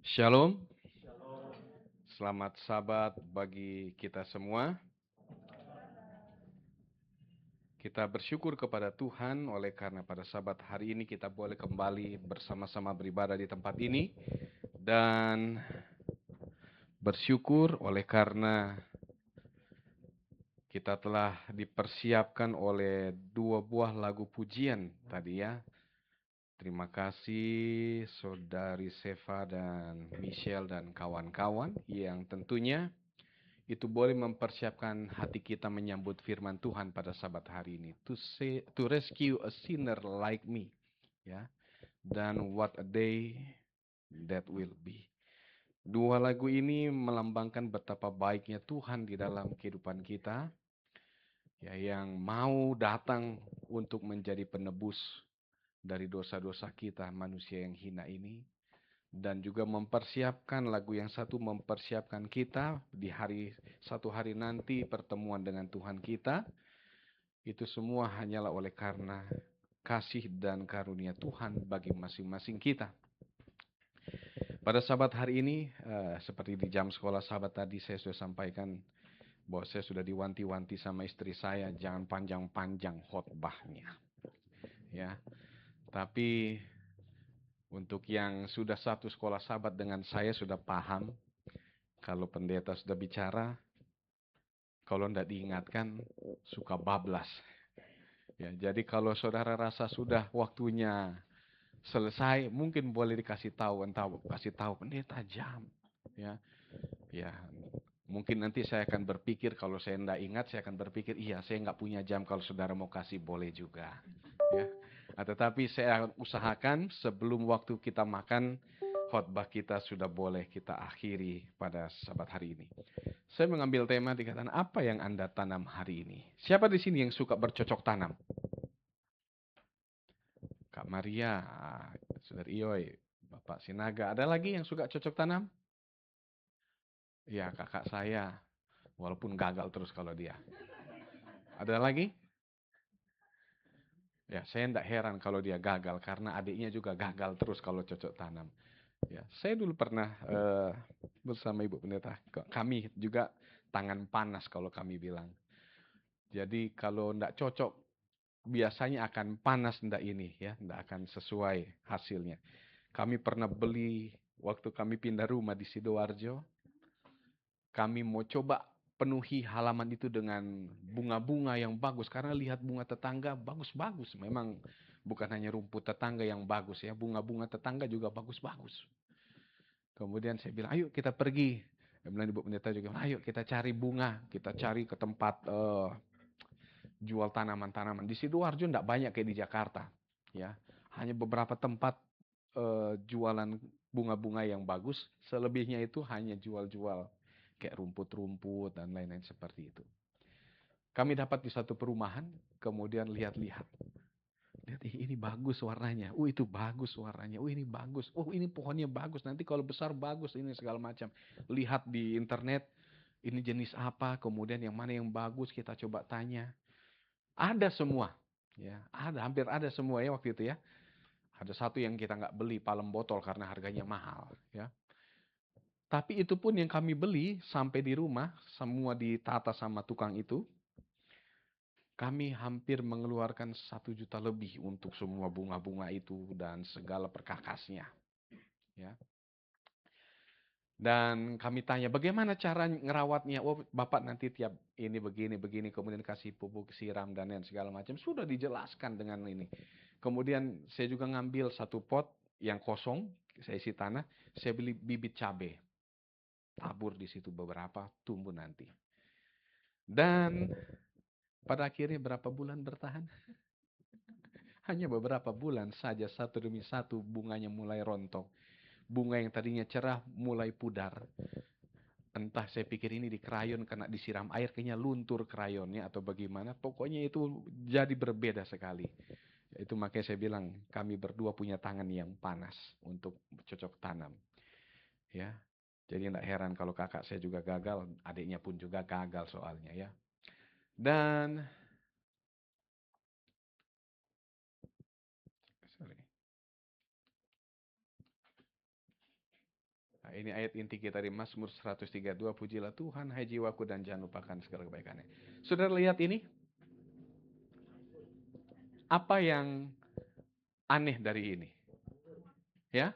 Shalom, selamat Sabat bagi kita semua. Kita bersyukur kepada Tuhan oleh karena pada Sabat hari ini kita boleh kembali bersama-sama beribadah di tempat ini. Dan bersyukur oleh karena kita telah dipersiapkan oleh dua buah lagu pujian tadi ya. Terima kasih Saudari Seva dan Michelle dan kawan-kawan yang tentunya itu boleh mempersiapkan hati kita menyambut firman Tuhan pada Sabat hari ini. To rescue a sinner like me. Ya. Dan what a day that will be. Dua lagu ini melambangkan betapa baiknya Tuhan di dalam kehidupan kita. Ya, yang mau datang untuk menjadi penebus dari dosa-dosa kita manusia yang hina ini. Dan juga mempersiapkan lagu yang satu mempersiapkan kita di satu hari nanti pertemuan dengan Tuhan kita. Itu semua hanyalah oleh karena kasih dan karunia Tuhan bagi masing-masing kita. Pada Sabat hari ini, seperti di jam sekolah Sabat tadi saya sudah sampaikan bahwa saya sudah diwanti-wanti sama istri saya, jangan panjang-panjang khotbahnya. Ya, tapi untuk yang sudah satu sekolah Sabat dengan saya sudah paham. Kalau pendeta sudah bicara, kalau tidak diingatkan, suka bablas. Ya, jadi kalau saudara rasa sudah waktunya selesai, mungkin boleh dikasih tahu, kasih tahu pendeta jam. Ya, ya. Mungkin nanti saya akan berpikir, kalau saya tidak ingat, saya akan berpikir, iya saya nggak punya jam, kalau saudara mau kasih boleh juga. Ya. Tetapi saya akan usahakan sebelum waktu kita makan, khotbah kita sudah boleh kita akhiri pada Sabat hari ini. Saya mengambil tema dikatakan apa yang Anda tanam hari ini. Siapa di sini yang suka bercocok tanam? Kak Maria, Saudara Ioy, Bapak Sinaga. Ada lagi yang suka cocok tanam? Ya, kakak saya. Walaupun gagal terus kalau dia. Ada lagi? Ya, saya tidak heran kalau dia gagal karena adiknya juga gagal terus kalau cocok tanam. Ya, saya dulu pernah bersama Ibu Pendeta. Kami juga tangan panas kalau kami bilang. Jadi kalau tidak cocok, biasanya akan panas ndak ini ya, ndak akan sesuai hasilnya. Kami pernah beli waktu kami pindah rumah di Sidoarjo, kami mau coba penuhi halaman itu dengan bunga-bunga yang bagus karena lihat bunga tetangga bagus-bagus. Memang bukan hanya rumput tetangga yang bagus ya, bunga-bunga tetangga juga bagus-bagus. Kemudian saya bilang, ayo kita pergi. Kemudian Ibu Pendeta juga, ayo kita cari bunga, kita cari ke tempat jual tanaman-tanaman. Di Sidoarjo tidak banyak kayak di Jakarta, ya. Hanya beberapa tempat jualan bunga-bunga yang bagus. Selebihnya itu hanya jual-jual kayak rumput-rumput dan lain-lain seperti itu. Kami dapat di satu perumahan, kemudian lihat-lihat. Lihat, ini bagus warnanya. Itu bagus warnanya. Ini bagus. Ini pohonnya bagus. Nanti kalau besar bagus ini segala macam. Lihat di internet, ini jenis apa, kemudian yang mana yang bagus kita coba tanya. Ada semua, ya, hampir ada semua ya waktu itu ya. Ada satu yang kita nggak beli, palem botol karena harganya mahal, ya. Tapi itu pun yang kami beli sampai di rumah, semua ditata sama tukang itu. Kami hampir mengeluarkan 1 juta lebih untuk semua bunga-bunga itu dan segala perkakasnya, ya. Dan kami tanya, bagaimana cara ngerawatnya? Oh, Bapak nanti tiap ini begini, kemudian kasih pupuk, siram, dan lain segala macam. Sudah dijelaskan dengan ini. Kemudian saya juga ngambil satu pot yang kosong, saya isi tanah, saya beli bibit cabai. Tabur di situ beberapa, tumbuh nanti. Dan pada akhirnya berapa bulan bertahan? Hanya beberapa bulan saja, satu demi satu bunganya mulai rontok. Bunga yang tadinya cerah mulai pudar. Entah saya pikir ini di krayon kena disiram air, kayaknya luntur krayonnya atau bagaimana. Pokoknya itu jadi berbeda sekali. Itu makanya saya bilang kami berdua punya tangan yang panas untuk cocok tanam. Ya, jadi tidak heran kalau kakak saya juga gagal, adiknya pun juga gagal soalnya ya. Dan sorry. Ini ayat inti kita di Mazmur 132. Pujilah Tuhan, hai jiwaku, dan jangan lupakan segala kebaikannya. Saudara lihat ini? Apa yang aneh dari ini? Ya?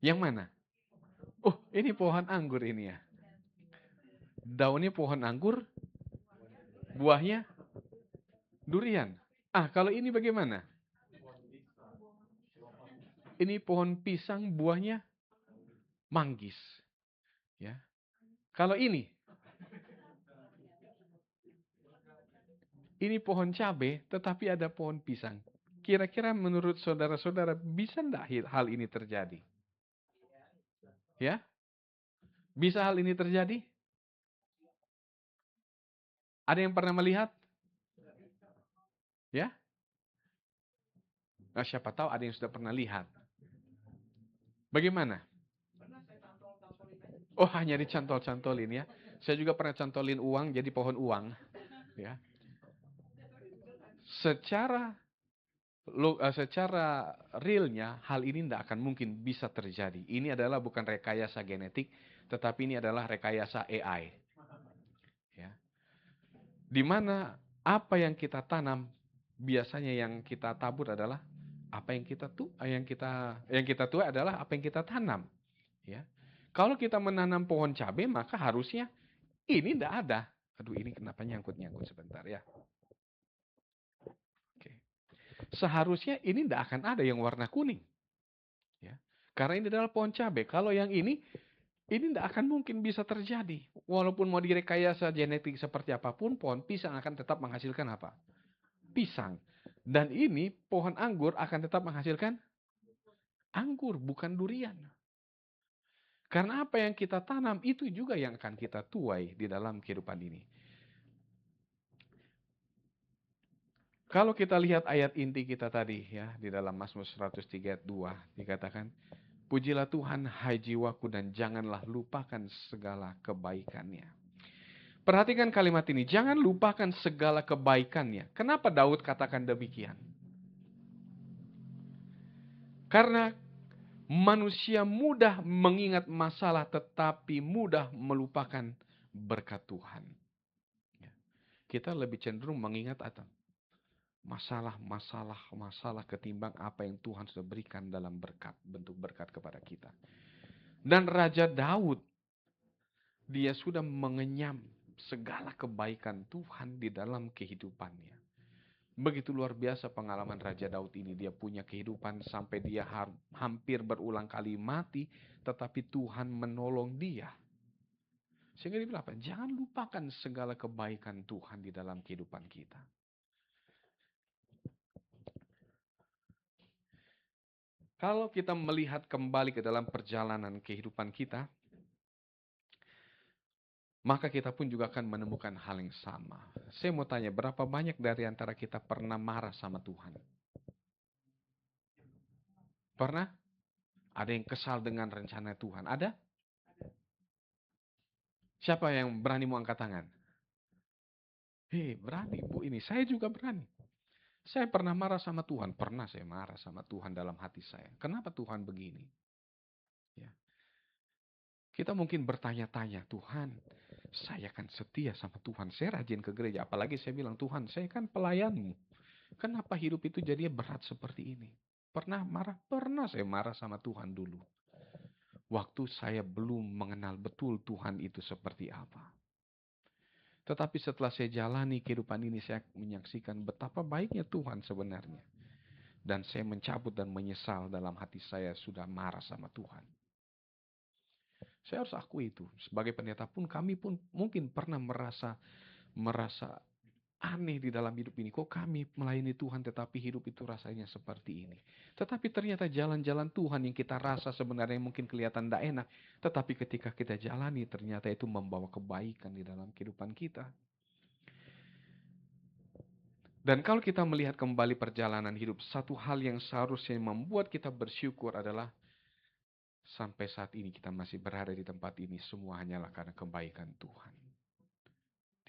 Yang mana? Oh, ini pohon anggur ini ya. Daunnya pohon anggur, buahnya durian. Ah, kalau ini bagaimana? Ini pohon pisang, buahnya manggis. Ya. Kalau ini pohon cabai, tetapi ada pohon pisang. Kira-kira menurut saudara-saudara bisa enggak hal ini terjadi? Ya? Bisa hal ini terjadi? Ada yang pernah melihat? Ya? Nah, siapa tahu ada yang sudah pernah lihat. Bagaimana? Oh, hanya dicantol-cantolin ya. Saya juga pernah cantolin uang jadi pohon uang. Ya. Secara realnya hal ini tidak akan mungkin bisa terjadi. Ini adalah bukan rekayasa genetik, tetapi ini adalah rekayasa AI. Ya. Di mana apa yang kita tanam biasanya yang kita tabur adalah apa yang kita tuai adalah apa yang kita tanam. Ya. Kalau kita menanam pohon cabai maka harusnya ini tidak ada. Aduh, ini kenapa nyangkut-nyangkut sebentar ya. Oke. Seharusnya ini tidak akan ada yang warna kuning. Ya. Karena ini adalah pohon cabai. Kalau yang ini tidak akan mungkin bisa terjadi. Walaupun mau direkayasa genetik seperti apapun, pohon pisang akan tetap menghasilkan apa? Pisang. Dan ini pohon anggur akan tetap menghasilkan anggur, bukan durian. Karena apa yang kita tanam itu juga yang akan kita tuai di dalam kehidupan ini. Kalau kita lihat ayat inti kita tadi ya di dalam Mazmur 132 dikatakan, pujilah Tuhan hai jiwaku dan janganlah lupakan segala kebaikannya. Perhatikan kalimat ini, jangan lupakan segala kebaikannya. Kenapa Daud katakan demikian? Karena manusia mudah mengingat masalah tetapi mudah melupakan berkat Tuhan. Kita lebih cenderung mengingat masalah ketimbang apa yang Tuhan sudah berikan dalam bentuk berkat kepada kita. Dan Raja Daud, dia sudah mengenyam segala kebaikan Tuhan di dalam kehidupannya. Begitu luar biasa pengalaman Raja Daud ini. Dia punya kehidupan sampai dia hampir berulang kali mati, tetapi Tuhan menolong dia. Sehingga dia bilang apa? Jangan lupakan segala kebaikan Tuhan di dalam kehidupan kita. Kalau kita melihat kembali ke dalam perjalanan kehidupan kita, maka kita pun juga akan menemukan hal yang sama. Saya mau tanya, berapa banyak dari antara kita pernah marah sama Tuhan? Pernah? Ada yang kesal dengan rencana Tuhan? Ada? Siapa yang berani mau angkat tangan? Hei, berani Bu ini. Saya juga berani. Saya pernah marah sama Tuhan. Pernah saya marah sama Tuhan dalam hati saya. Kenapa Tuhan begini? Ya. Kita mungkin bertanya-tanya, Tuhan, saya kan setia sama Tuhan. Saya rajin ke gereja. Apalagi saya bilang, Tuhan, saya kan pelayanmu. Kenapa hidup itu jadinya berat seperti ini? Pernah marah? Pernah saya marah sama Tuhan dulu. Waktu saya belum mengenal betul Tuhan itu seperti apa. Tetapi setelah saya jalani kehidupan ini, saya menyaksikan betapa baiknya Tuhan sebenarnya. Dan saya mencabut dan menyesal dalam hati saya sudah marah sama Tuhan. Saya harus akui itu. Sebagai pendeta pun kami pun mungkin pernah merasa aneh di dalam hidup ini. Kok kami melayani Tuhan tetapi hidup itu rasanya seperti ini. Tetapi ternyata jalan-jalan Tuhan yang kita rasa sebenarnya mungkin kelihatan tidak enak. Tetapi ketika kita jalani ternyata itu membawa kebaikan di dalam kehidupan kita. Dan kalau kita melihat kembali perjalanan hidup, satu hal yang seharusnya membuat kita bersyukur adalah sampai saat ini kita masih berada di tempat ini, semua hanyalah karena kebaikan Tuhan.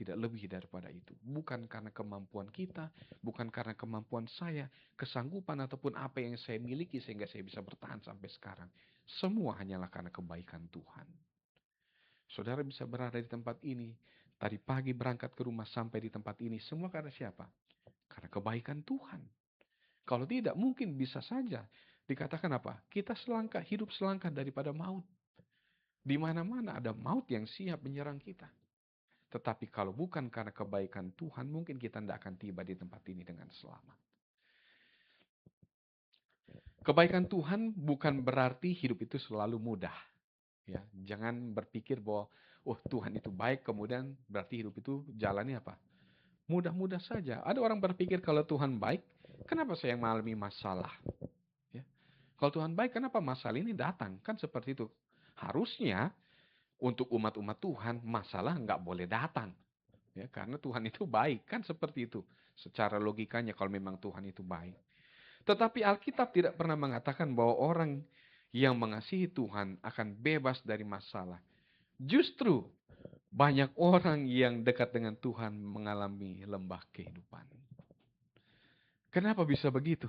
tidak lebih daripada itu. Bukan karena kemampuan kita, bukan karena kemampuan saya, kesanggupan ataupun apa yang saya miliki sehingga saya bisa bertahan sampai sekarang. Semua hanyalah karena kebaikan Tuhan. Saudara bisa berada di tempat ini, tadi pagi berangkat ke rumah sampai di tempat ini, semua karena siapa? Karena kebaikan Tuhan. Kalau tidak, mungkin bisa saja dikatakan apa? Kita selangkah, hidup selangkah daripada maut. Di mana-mana ada maut yang siap menyerang kita. Tetapi kalau bukan karena kebaikan Tuhan, mungkin kita tidak akan tiba di tempat ini dengan selamat. Kebaikan Tuhan bukan berarti hidup itu selalu mudah. Ya, jangan berpikir bahwa Tuhan itu baik, kemudian berarti hidup itu jalannya apa? Mudah-mudah saja. Ada orang berpikir kalau Tuhan baik, kenapa saya mengalami masalah? Ya. Kalau Tuhan baik, kenapa masalah ini datang? Kan seperti itu. Harusnya untuk umat-umat Tuhan, masalah nggak boleh datang. Ya, karena Tuhan itu baik, kan seperti itu. Secara logikanya kalau memang Tuhan itu baik. Tetapi Alkitab tidak pernah mengatakan bahwa orang yang mengasihi Tuhan akan bebas dari masalah. Justru banyak orang yang dekat dengan Tuhan mengalami lembah kehidupan. Kenapa bisa begitu?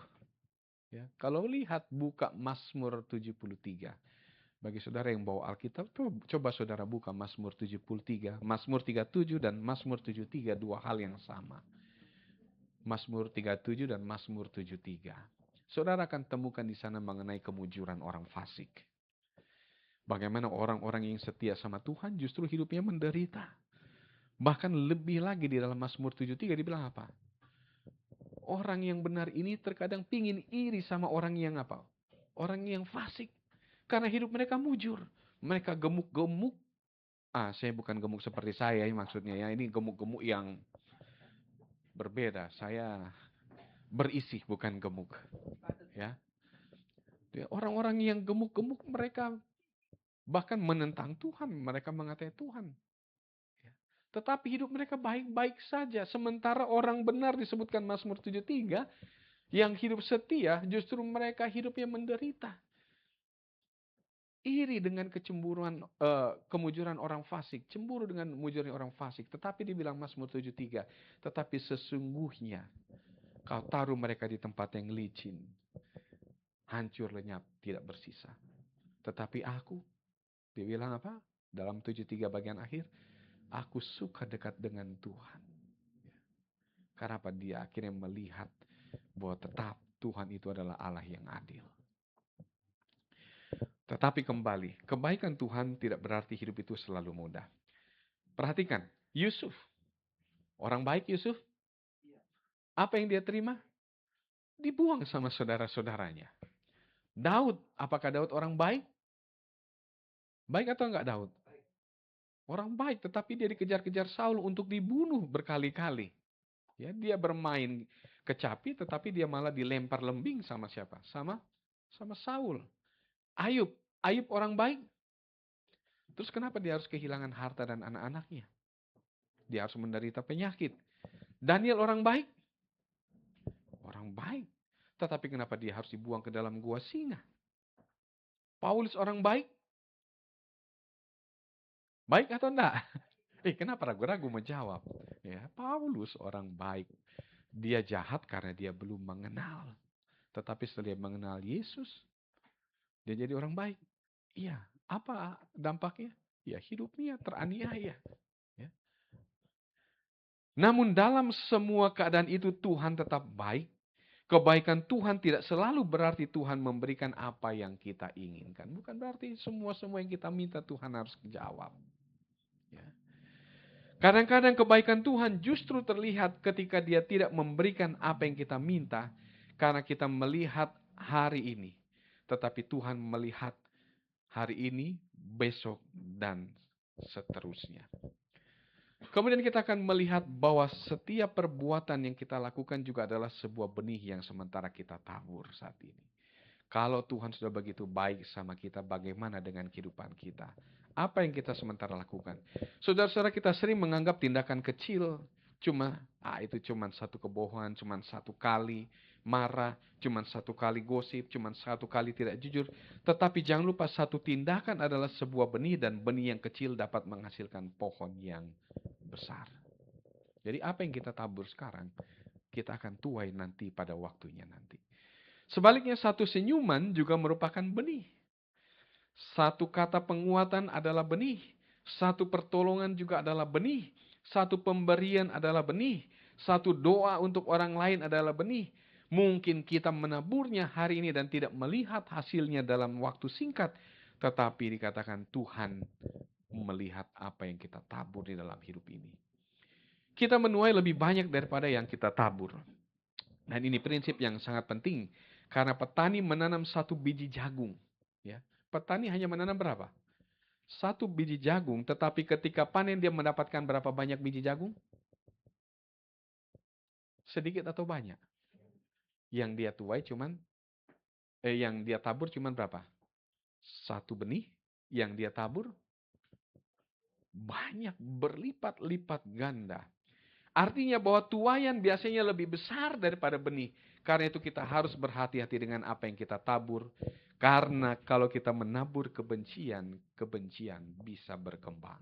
Ya, kalau lihat buka Mazmur 73. Bagi saudara yang bawa Alkitab, coba saudara buka Mazmur 73, Mazmur 37 dan Mazmur 73, dua hal yang sama. Mazmur 37 dan Mazmur 73. Saudara akan temukan di sana mengenai kemujuran orang fasik. Bagaimana orang-orang yang setia sama Tuhan justru hidupnya menderita. Bahkan lebih lagi di dalam Mazmur 73 dibilang apa? Orang yang benar ini terkadang pingin iri sama orang yang apa? Orang yang fasik. Karena hidup mereka mujur. Mereka gemuk-gemuk. Saya bukan gemuk seperti saya maksudnya ya. Ini gemuk-gemuk yang berbeda. Saya berisi bukan gemuk. Ya. Orang-orang yang gemuk-gemuk mereka bahkan menentang Tuhan. Mereka mengatai Tuhan. Tetapi hidup mereka baik-baik saja. Sementara orang benar disebutkan Mazmur 73. Yang hidup setia justru mereka hidupnya menderita. Iri dengan kecemburuan, kemujuran orang fasik. Cemburu dengan mujurnya orang fasik. Tetapi dibilang Mazmur 73. Tetapi sesungguhnya kau taruh mereka di tempat yang licin. Hancur lenyap, tidak bersisa. Tetapi aku, dia bilang apa? Dalam 73 bagian akhir. Aku suka dekat dengan Tuhan. Karena apa? Dia akhirnya melihat bahwa tetap Tuhan itu adalah Allah yang adil. Tetapi kembali, kebaikan Tuhan tidak berarti hidup itu selalu mudah. Perhatikan, Yusuf. Orang baik Yusuf. Apa yang dia terima? Dibuang sama saudara-saudaranya. Daud, apakah Daud orang baik? Baik atau enggak Daud? Orang baik, tetapi dia dikejar-kejar Saul untuk dibunuh berkali-kali. Ya, dia bermain kecapi, tetapi dia malah dilempar lembing sama siapa? Sama Saul. Ayub orang baik. Terus kenapa dia harus kehilangan harta dan anak-anaknya? Dia harus menderita penyakit. Daniel orang baik. Orang baik. Tetapi kenapa dia harus dibuang ke dalam gua singa? Paulus orang baik. Baik atau enggak? Kenapa ragu-ragu menjawab? Ya, Paulus orang baik. Dia jahat karena dia belum mengenal. Tetapi setelah dia mengenal Yesus, dia jadi orang baik. Iya, apa dampaknya? Ya, hidupnya teraniaya. Ya. Namun dalam semua keadaan itu Tuhan tetap baik. Kebaikan Tuhan tidak selalu berarti Tuhan memberikan apa yang kita inginkan. Bukan berarti semua yang kita minta Tuhan harus jawab. Ya. Kadang-kadang kebaikan Tuhan justru terlihat ketika Dia tidak memberikan apa yang kita minta. Karena kita melihat hari ini. Tetapi Tuhan melihat hari ini, besok, dan seterusnya. Kemudian kita akan melihat bahwa setiap perbuatan yang kita lakukan juga adalah sebuah benih yang sementara kita tabur saat ini. Kalau Tuhan sudah begitu baik sama kita, bagaimana dengan kehidupan kita? Apa yang kita sementara lakukan? Saudara-saudara, kita sering menganggap tindakan kecil itu cuma satu kebohongan, cuma satu kali marah, cuma satu kali gosip, cuma satu kali tidak jujur. Tetapi jangan lupa satu tindakan adalah sebuah benih dan benih yang kecil dapat menghasilkan pohon yang besar. Jadi apa yang kita tabur sekarang, kita akan tuai nanti pada waktunya nanti. Sebaliknya satu senyuman juga merupakan benih. Satu kata penguatan adalah benih. Satu pertolongan juga adalah benih. Satu pemberian adalah benih. Satu doa untuk orang lain adalah benih. Mungkin kita menaburnya hari ini dan tidak melihat hasilnya dalam waktu singkat. Tetapi dikatakan Tuhan melihat apa yang kita tabur di dalam hidup ini. Kita menuai lebih banyak daripada yang kita tabur. Dan ini prinsip yang sangat penting. Karena petani menanam satu biji jagung. Ya, petani hanya menanam berapa? Satu biji jagung, tetapi ketika panen dia mendapatkan berapa banyak biji jagung? Sedikit atau banyak? Yang dia tuai cuman, yang dia tabur cuman berapa? Satu benih, yang dia tabur banyak, berlipat-lipat ganda. Artinya bahwa tuaian biasanya lebih besar daripada benih. Karena itu kita harus berhati-hati dengan apa yang kita tabur. Karena kalau kita menabur kebencian, kebencian bisa berkembang.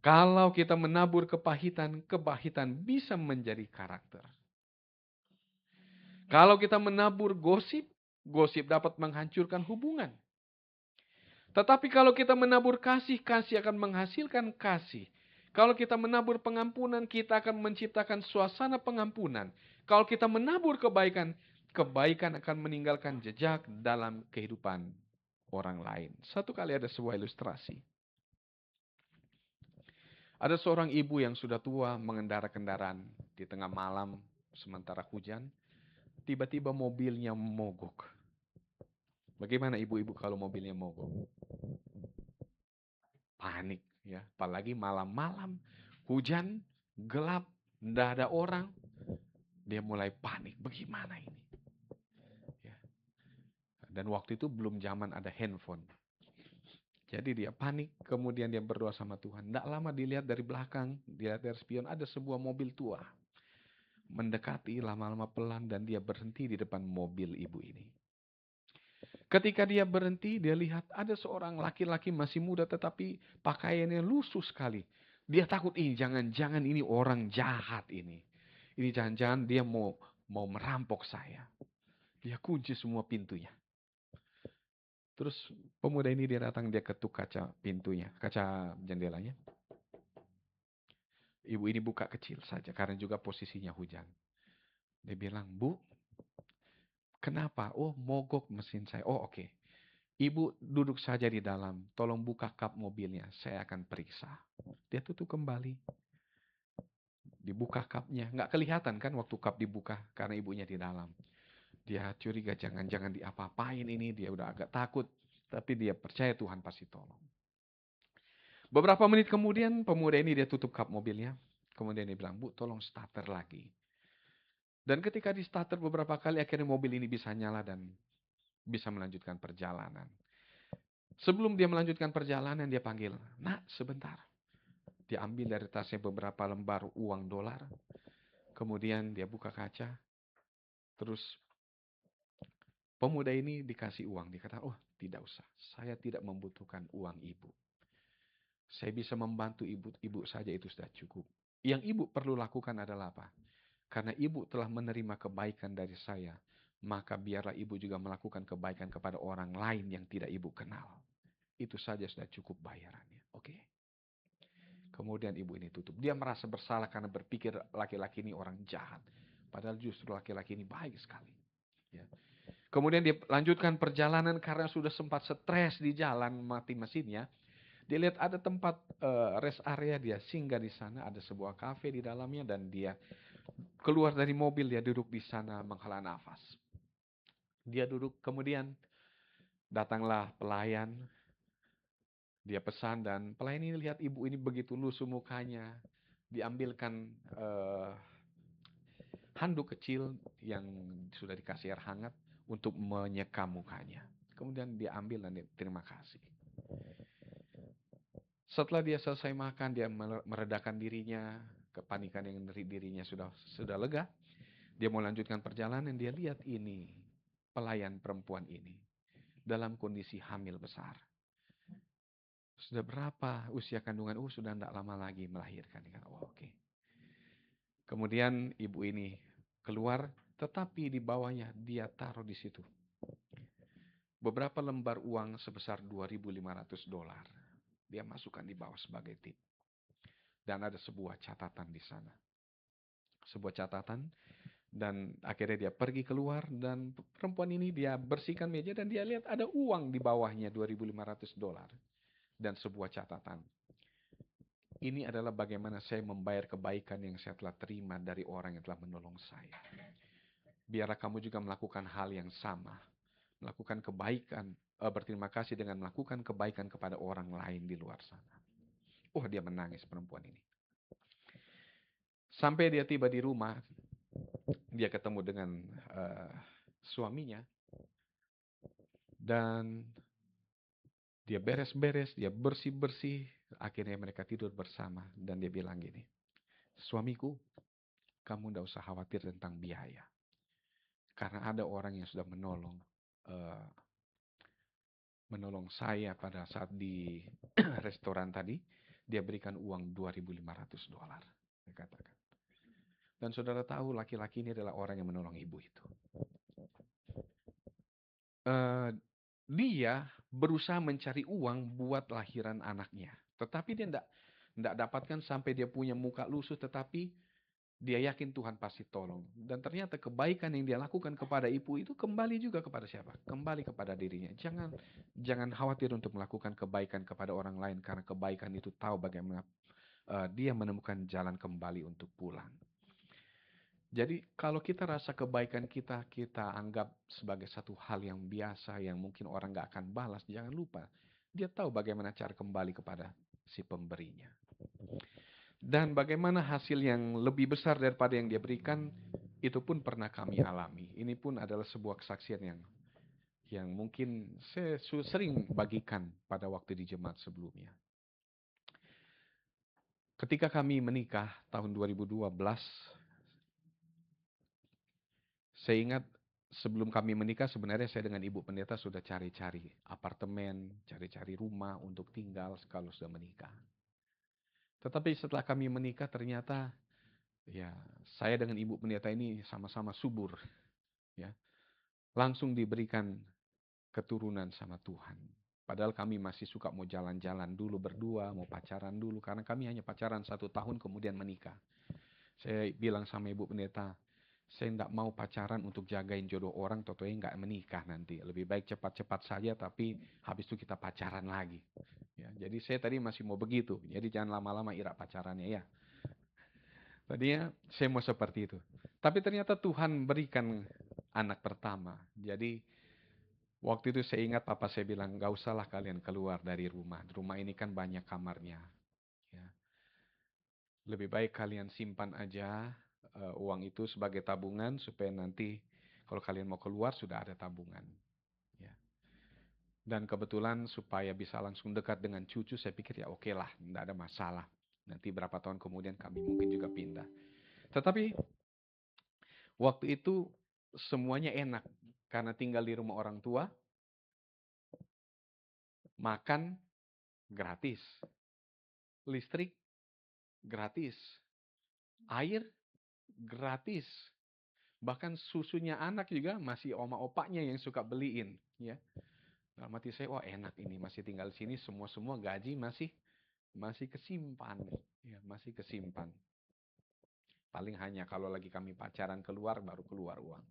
Kalau kita menabur kepahitan, kepahitan bisa menjadi karakter. Kalau kita menabur gosip, gosip dapat menghancurkan hubungan. Tetapi kalau kita menabur kasih, kasih akan menghasilkan kasih. Kalau kita menabur pengampunan, kita akan menciptakan suasana pengampunan. Kalau kita menabur kebaikan, kebaikan akan meninggalkan jejak dalam kehidupan orang lain. Satu kali ada sebuah ilustrasi. Ada seorang ibu yang sudah tua mengendara kendaraan di tengah malam sementara hujan. Tiba-tiba mobilnya mogok. Bagaimana ibu-ibu kalau mobilnya mogok? Panik ya, apalagi malam-malam, hujan, gelap, tidak ada orang, dia mulai panik. Bagaimana ini? Ya. Dan waktu itu belum zaman ada handphone. Jadi dia panik, kemudian dia berdoa sama Tuhan. Tidak lama dilihat dari belakang, dilihat dari spion, ada sebuah mobil tua. Mendekati lama-lama pelan dan dia berhenti di depan mobil ibu ini. Ketika dia berhenti, dia lihat ada seorang laki-laki masih muda tetapi pakaiannya lusuh sekali. Dia takut ini, jangan-jangan ini orang jahat ini. Ini jangan-jangan dia mau merampok saya. Dia kunci semua pintunya. Terus pemuda ini dia datang, dia ketuk kaca pintunya, kaca jendelanya. Ibu ini buka kecil saja karena juga posisinya hujan. Dia bilang, "Bu, kenapa? Oh, mogok mesin saya. Oh, oke. Ibu duduk saja di dalam, tolong buka kap mobilnya, saya akan periksa." Dia tutup kembali. Dibuka kapnya, nggak kelihatan kan waktu kap dibuka karena ibunya di dalam. Dia curiga jangan-jangan diapa-apain ini, dia udah agak takut. Tapi dia percaya Tuhan pasti tolong. Beberapa menit kemudian pemuda ini dia tutup kap mobilnya. Kemudian dia bilang, "Bu, tolong starter lagi." Dan ketika di starter beberapa kali akhirnya mobil ini bisa nyala dan bisa melanjutkan perjalanan. Sebelum dia melanjutkan perjalanan dia panggil, "Nak, sebentar." Dia ambil dari tasnya beberapa lembar uang dolar. Kemudian dia buka kaca. Terus pemuda ini dikasih uang. Dia kata, "Oh, tidak usah. Saya tidak membutuhkan uang ibu. Saya bisa membantu ibu saja itu sudah cukup. Yang ibu perlu lakukan adalah apa? Karena ibu telah menerima kebaikan dari saya, maka biarlah ibu juga melakukan kebaikan kepada orang lain yang tidak ibu kenal. Itu saja sudah cukup bayarannya." Oke? Kemudian ibu ini tutup. Dia merasa bersalah karena berpikir laki-laki ini orang jahat. Padahal justru laki-laki ini baik sekali. Ya. Kemudian dia lanjutkan perjalanan karena sudah sempat stres di jalan mati mesinnya. Dia lihat ada tempat rest area, dia singgah di sana, ada sebuah kafe di dalamnya dan dia keluar dari mobil, dia duduk di sana menghela nafas. Dia duduk, kemudian datanglah pelayan, dia pesan dan pelayan ini lihat ibu ini begitu lusuh mukanya, diambilkan handuk kecil yang sudah dikasih air hangat untuk menyeka mukanya. Kemudian dia ambil dan dia terima kasih. Setelah dia selesai makan, dia meredakan dirinya, kepanikan yang dari dirinya sudah lega. Dia mau lanjutkan perjalanan, dia lihat ini, pelayan perempuan ini, dalam kondisi hamil besar. Sudah berapa usia kandungan? Sudah tidak lama lagi melahirkan. Oh, oke. Kemudian ibu ini keluar, tetapi di bawahnya dia taruh di situ beberapa lembar uang sebesar $2.500. Dia masukkan di bawah sebagai tip. Dan ada sebuah catatan di sana. Sebuah catatan. Dan akhirnya dia pergi keluar dan perempuan ini dia bersihkan meja dan dia lihat ada uang di bawahnya $2.500 dan sebuah catatan. Ini adalah bagaimana saya membayar kebaikan yang saya telah terima dari orang yang telah menolong saya. Biarlah kamu juga melakukan hal yang sama. Melakukan kebaikan, berterima kasih dengan melakukan kebaikan kepada orang lain di luar sana. Dia menangis perempuan ini. Sampai dia tiba di rumah, dia ketemu dengan suaminya. Dan dia beres-beres, dia bersih-bersih. Akhirnya mereka tidur bersama. Dan dia bilang gini, suamiku, kamu tidak usah khawatir tentang biaya. Karena ada orang yang sudah menolong saya pada saat di restoran tadi. Dia berikan uang $2.500. Dia katakan. Dan saudara tahu laki-laki ini adalah orang yang menolong ibu itu. Dia berusaha mencari uang buat lahiran anaknya. Tetapi dia tidak dapatkan sampai dia punya muka lusuh. Tetapi dia yakin Tuhan pasti tolong. Dan ternyata kebaikan yang dia lakukan kepada ibu itu kembali juga kepada siapa? Kembali kepada dirinya. Jangan khawatir untuk melakukan kebaikan kepada orang lain. Karena kebaikan itu tahu bagaimana dia menemukan jalan kembali untuk pulang. Jadi kalau kita rasa kebaikan kita anggap sebagai satu hal yang biasa yang mungkin orang gak akan balas, jangan lupa. Dia tahu bagaimana cara kembali kepada si pemberinya. Dan bagaimana hasil yang lebih besar daripada yang dia berikan, itu pun pernah kami alami. Ini pun adalah sebuah kesaksian yang mungkin saya sering bagikan pada waktu di jemaat sebelumnya. Ketika kami menikah tahun 2012, saya ingat sebelum kami menikah sebenarnya saya dengan ibu pendeta sudah cari-cari apartemen, cari-cari rumah untuk tinggal kalau sudah menikah. Tetapi setelah kami menikah ternyata ya saya dengan ibu pendeta ini sama-sama subur. Ya, langsung diberikan keturunan sama Tuhan. Padahal kami masih suka mau jalan-jalan dulu berdua, mau pacaran dulu. Karena kami hanya pacaran 1 tahun kemudian menikah. Saya bilang sama ibu pendeta, saya tidak mau pacaran untuk jagain jodoh orang, totonya nggak menikah nanti. Lebih baik cepat-cepat saja, tapi habis itu kita pacaran lagi. Ya, jadi saya tadi masih mau begitu. Jadi jangan lama-lama irak pacarannya ya. Tadinya saya mau seperti itu. Tapi ternyata Tuhan berikan anak pertama. Jadi waktu itu saya ingat papa saya bilang, gak usahlah kalian keluar dari rumah. Rumah ini kan banyak kamarnya. Ya. Lebih baik kalian simpan aja uang itu sebagai tabungan supaya nanti kalau kalian mau keluar sudah ada tabungan. Ya. Dan kebetulan supaya bisa langsung dekat dengan cucu, saya pikir ya oke lah, tidak ada masalah. Nanti berapa tahun kemudian kami mungkin juga pindah. Tetapi waktu itu semuanya enak karena tinggal di rumah orang tua, makan gratis, listrik gratis, air gratis. Bahkan susunya anak juga masih oma opaknya yang suka beliin, ya. Dalam hati saya, wah enak ini masih tinggal sini semua gaji masih kesimpan, ya, masih kesimpan. Paling hanya kalau lagi kami pacaran keluar baru keluar uang.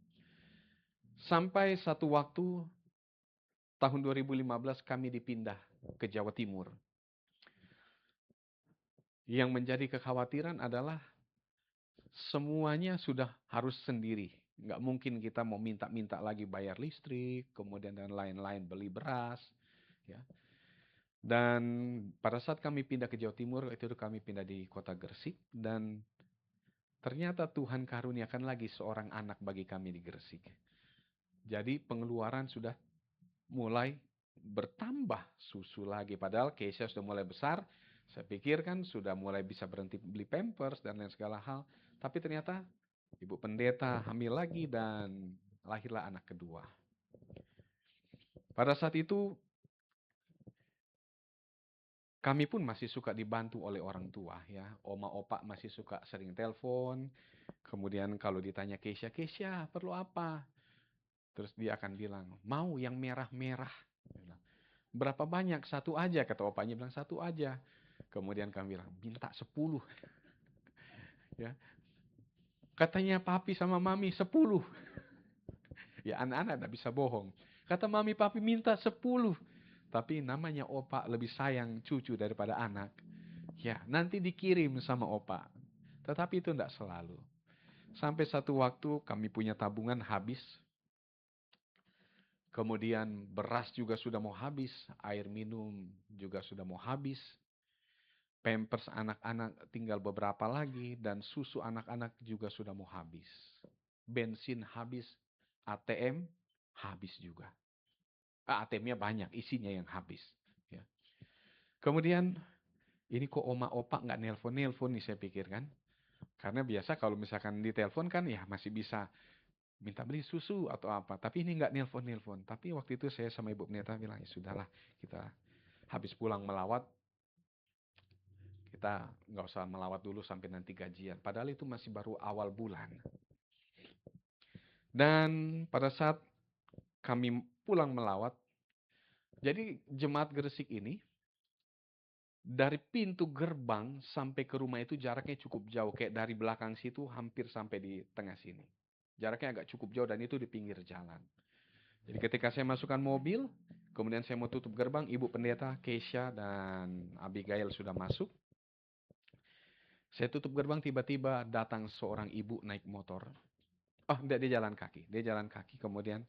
Sampai satu waktu tahun 2015 kami dipindah ke Jawa Timur. Yang menjadi kekhawatiran adalah semuanya sudah harus sendiri. Nggak mungkin kita mau minta-minta lagi bayar listrik, kemudian dan lain-lain, beli beras. Ya. Dan pada saat kami pindah ke Jawa Timur, itu kami pindah di kota Gresik. Dan ternyata Tuhan karuniakan lagi seorang anak bagi kami di Gresik. Jadi pengeluaran sudah mulai bertambah susu lagi. Padahal Keisha sudah mulai besar. Saya pikir kan sudah mulai bisa berhenti beli Pampers dan lain segala hal. Tapi ternyata ibu pendeta hamil lagi dan lahirlah anak kedua. Pada saat itu Kami pun masih suka dibantu oleh orang tua ya. Oma opa masih suka sering telepon. Kemudian kalau ditanya Keisha, Keisha perlu apa? Terus dia akan bilang, mau yang merah-merah. Berapa banyak? Satu aja, kata opanya bilang satu aja. Kemudian kami bilang, minta 10. Ya. Katanya papi sama mami 10. Ya anak-anak tidak bisa bohong. Kata mami papi minta 10. Tapi namanya opa lebih sayang cucu daripada anak. Ya nanti dikirim sama opa. Tetapi itu tidak selalu. Sampai satu waktu kami punya tabungan habis. Kemudian beras juga sudah mau habis. Air minum juga sudah mau habis. Pampers anak-anak tinggal beberapa lagi. Dan susu anak-anak juga sudah mau habis. Bensin habis. ATM habis juga. ATM-nya banyak, isinya yang habis. Ya. Kemudian, ini kok oma opa nggak nelpon-nelpon nih saya pikir kan. Karena biasa kalau misalkan ditelepon kan ya masih bisa minta beli susu atau apa. Tapi ini nggak nelpon-nelpon. Tapi waktu itu saya sama Ibu Pendeta bilang, ya sudahlah kita habis pulang melawat, kita nggak usah melawat dulu sampai nanti gajian. Padahal itu masih baru awal bulan. Dan pada saat kami pulang melawat, jadi jemaat Gresik ini, dari pintu gerbang sampai ke rumah itu jaraknya cukup jauh. Kayak dari belakang situ hampir sampai di tengah sini. Jaraknya agak cukup jauh dan itu di pinggir jalan. Jadi ketika saya masukkan mobil, kemudian saya mau tutup gerbang, Ibu Pendeta, Keisha, dan Abigail sudah masuk. Saya tutup gerbang, tiba-tiba datang seorang ibu naik motor. Oh, enggak, dia jalan kaki. Dia jalan kaki, kemudian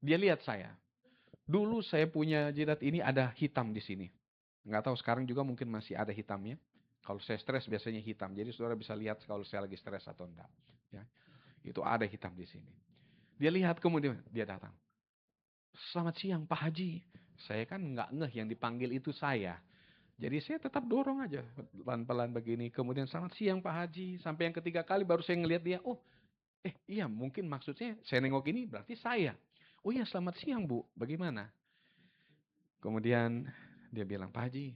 dia lihat saya. Dulu saya punya jidat ini ada hitam di sini. Nggak tahu sekarang juga mungkin masih ada hitamnya. Kalau saya stres biasanya hitam. Jadi saudara bisa lihat kalau saya lagi stres atau enggak. Ya, itu ada hitam di sini. Dia lihat kemudian dia datang. Selamat siang Pak Haji. Saya kan nggak ngeh yang dipanggil itu saya. Jadi saya tetap dorong aja pelan-pelan begini. Kemudian selamat siang Pak Haji. Sampai yang ketiga kali baru saya ngelihat dia. Oh, iya mungkin maksudnya saya nengok ini berarti saya. Oh iya selamat siang Bu. Bagaimana? Kemudian dia bilang, Pak Haji,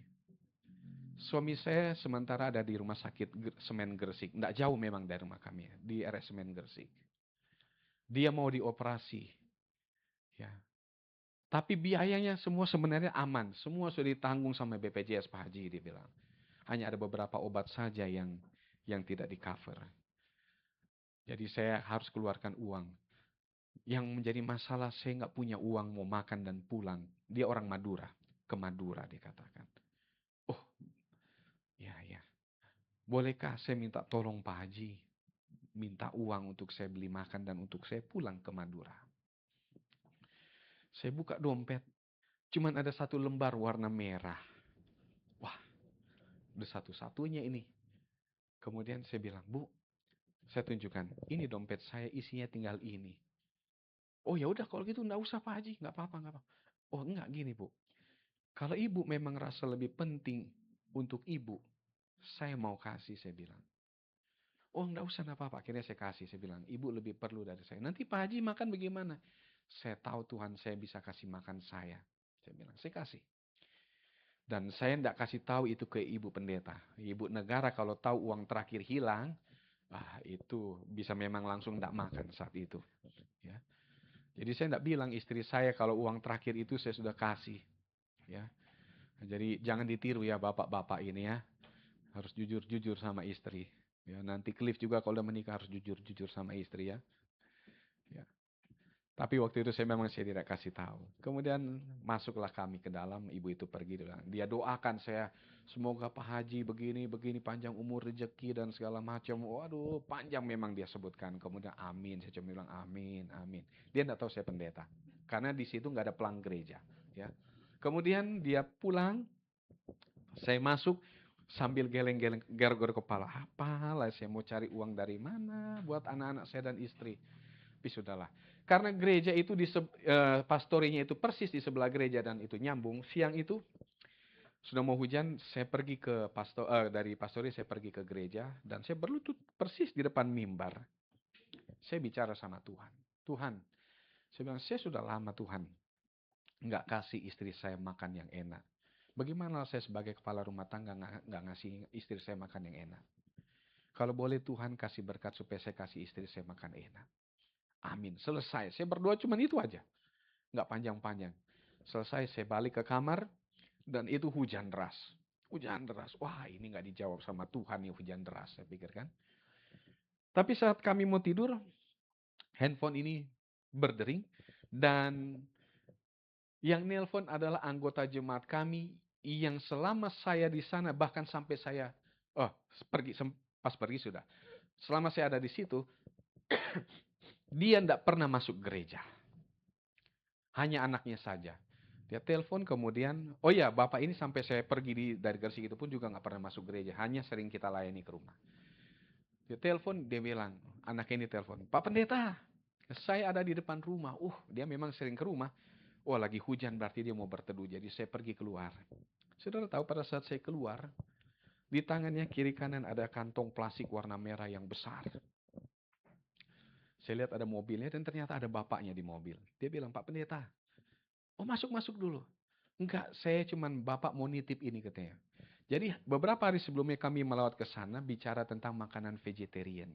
suami saya sementara ada di rumah sakit Semen Gresik. Tidak jauh memang dari rumah kami, di RS Semen Gresik. Dia mau dioperasi. Ya. Tapi biayanya semua sebenarnya aman. Semua sudah ditanggung sama BPJS Pak Haji, dia bilang. Hanya ada beberapa obat saja yang tidak di-cover. Jadi saya harus keluarkan uang. Yang menjadi masalah saya nggak punya uang mau makan dan pulang. Dia orang Madura. Ke Madura dikatakan. Oh, ya, ya. Bolehkah saya minta tolong Pak Haji? Minta uang untuk saya beli makan dan untuk saya pulang ke Madura. Saya buka dompet. Cuman ada satu lembar warna merah. Wah, udah satu-satunya ini. Kemudian saya bilang, Bu, saya tunjukkan. Ini dompet saya isinya tinggal ini. Oh ya udah kalau gitu enggak usah Pak Haji. Enggak apa-apa, enggak apa-apa. Oh enggak gini Bu. Kalau ibu memang rasa lebih penting untuk ibu, saya mau kasih, saya bilang. Oh enggak usah, enggak apa-apa. Akhirnya saya kasih, saya bilang, ibu lebih perlu dari saya. Nanti Pak Haji makan bagaimana? Saya tahu Tuhan saya bisa kasih makan saya. Saya bilang, saya kasih. Dan saya tidak kasih tahu itu ke ibu pendeta. Ibu negara kalau tahu uang terakhir hilang, itu bisa memang langsung tidak makan saat itu. Ya. Jadi saya tidak bilang istri saya kalau uang terakhir itu saya sudah kasih. Ya. Jadi jangan ditiru ya bapak-bapak ini ya. Harus jujur-jujur sama istri. Ya, nanti Cliff juga kalau udah menikah harus jujur-jujur sama istri ya. Ya. Tapi waktu itu saya tidak kasih tahu. Kemudian masuklah kami ke dalam, ibu itu pergi. Dia doakan saya, semoga Pak Haji begini, panjang umur, rezeki dan segala macam. Waduh, panjang memang dia sebutkan. Kemudian amin, saya cuma bilang amin, amin. Dia tidak tahu saya pendeta. Karena di situ nggak ada pelang gereja. Ya. Kemudian dia pulang, saya masuk sambil geleng-geleng, garuk-garuk kepala. Apalah, saya mau cari uang dari mana buat anak-anak saya dan istri. Tapi sudahlah. Karena gereja itu pastorinya itu persis di sebelah gereja dan itu nyambung. Siang itu sudah mau hujan, saya pergi ke dari pastori saya pergi ke gereja dan saya berlutut persis di depan mimbar. Saya bicara sama Tuhan. Tuhan, saya bilang saya sudah lama Tuhan nggak kasih istri saya makan yang enak. Bagaimana saya sebagai kepala rumah tangga nggak ngasih istri saya makan yang enak? Kalau boleh Tuhan kasih berkat supaya saya kasih istri saya makan enak. Amin. Selesai. Saya berdoa cuma itu aja. Nggak panjang-panjang. Selesai saya balik ke kamar dan itu hujan deras. Hujan deras. Wah ini nggak dijawab sama Tuhan ya hujan deras saya pikir kan. Tapi saat kami mau tidur, handphone ini berdering dan yang nelpon adalah anggota jemaat kami yang selama saya di sana bahkan sampai saya oh pergi pas pergi sudah. Selama saya ada di situ, dia tidak pernah masuk gereja. Hanya anaknya saja. Dia telepon kemudian, oh ya bapak ini sampai saya pergi dari Gresik itu pun juga nggak pernah masuk gereja. Hanya sering kita layani ke rumah. Dia telepon, dia bilang, anak ini telepon, Pak Pendeta, saya ada di depan rumah. Dia memang sering ke rumah. Oh lagi hujan berarti dia mau berteduh. Jadi saya pergi keluar. Saudara tahu pada saat saya keluar, di tangannya kiri kanan ada kantong plastik warna merah yang besar. Saya lihat ada mobilnya dan ternyata ada bapaknya di mobil. Dia bilang, Pak Pendeta, masuk dulu. Enggak, saya cuman bapak mau nitip ini katanya. Jadi beberapa hari sebelumnya kami melawat ke sana bicara tentang makanan vegetarian.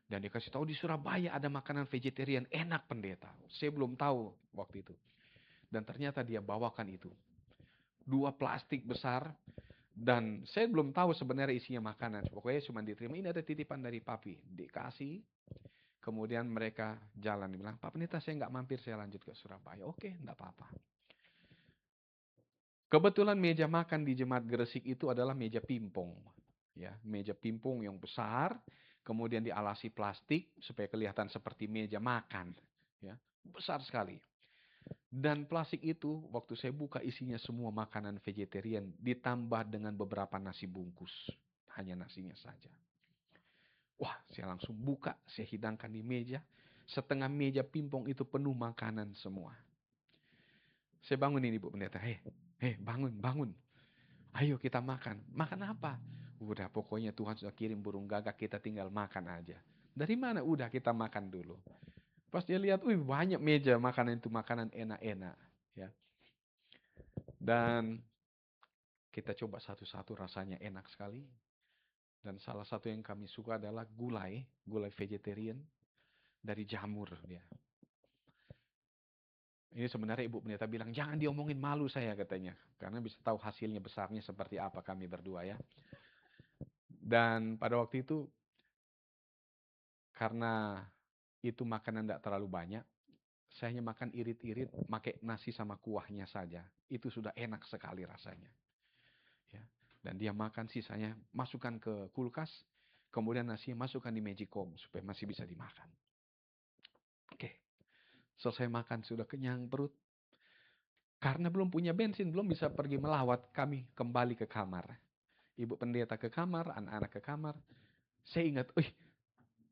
Dan dikasih tahu di Surabaya ada makanan vegetarian enak pendeta. Saya belum tahu waktu itu. Dan ternyata dia bawakan itu. 2 plastik besar. Dan saya belum tahu sebenarnya isinya makanan. Pokoknya cuma diterima. Ini ada titipan dari papi. Dikasih. Kemudian mereka jalan. Dia bilang, Pak Pendeta saya nggak mampir. Saya lanjut ke Surabaya. Oke, nggak apa-apa. Kebetulan meja makan di Jemaat Gresik itu adalah meja pimpong. Ya, meja pimpong yang besar. Kemudian dialasi plastik supaya kelihatan seperti meja makan. Ya, besar sekali. Dan plastik itu waktu saya buka isinya semua makanan vegetarian ditambah dengan beberapa nasi bungkus. Hanya nasinya saja. Wah, saya langsung buka, saya hidangkan di meja. Setengah meja pimpong itu penuh makanan semua. Saya bangun ini Bu Pendeta. Bangun. Ayo kita makan. Makan apa? Udah pokoknya Tuhan sudah kirim burung gagak, kita tinggal makan aja. Dari mana? Udah kita makan dulu. Pas dia lihat, banyak meja makanan itu makanan enak-enak. Ya. Dan kita coba satu-satu rasanya enak sekali. Dan salah satu yang kami suka adalah gulai vegetarian dari jamur dia. Ini sebenarnya Ibu Pendeta bilang, jangan diomongin malu saya katanya. Karena bisa tahu hasilnya besarnya seperti apa kami berdua ya. Dan pada waktu itu, karena itu makanan tidak terlalu banyak, saya hanya makan irit-irit, pakai nasi sama kuahnya saja. Itu sudah enak sekali rasanya. Ya. Dan dia makan sisanya, masukkan ke kulkas, kemudian nasinya masukkan di magicom supaya masih bisa dimakan. Oke, selesai makan sudah kenyang perut. Karena belum punya bensin, belum bisa pergi melawat, kami kembali ke kamar. Ibu pendeta ke kamar, anak-anak ke kamar. Saya ingat,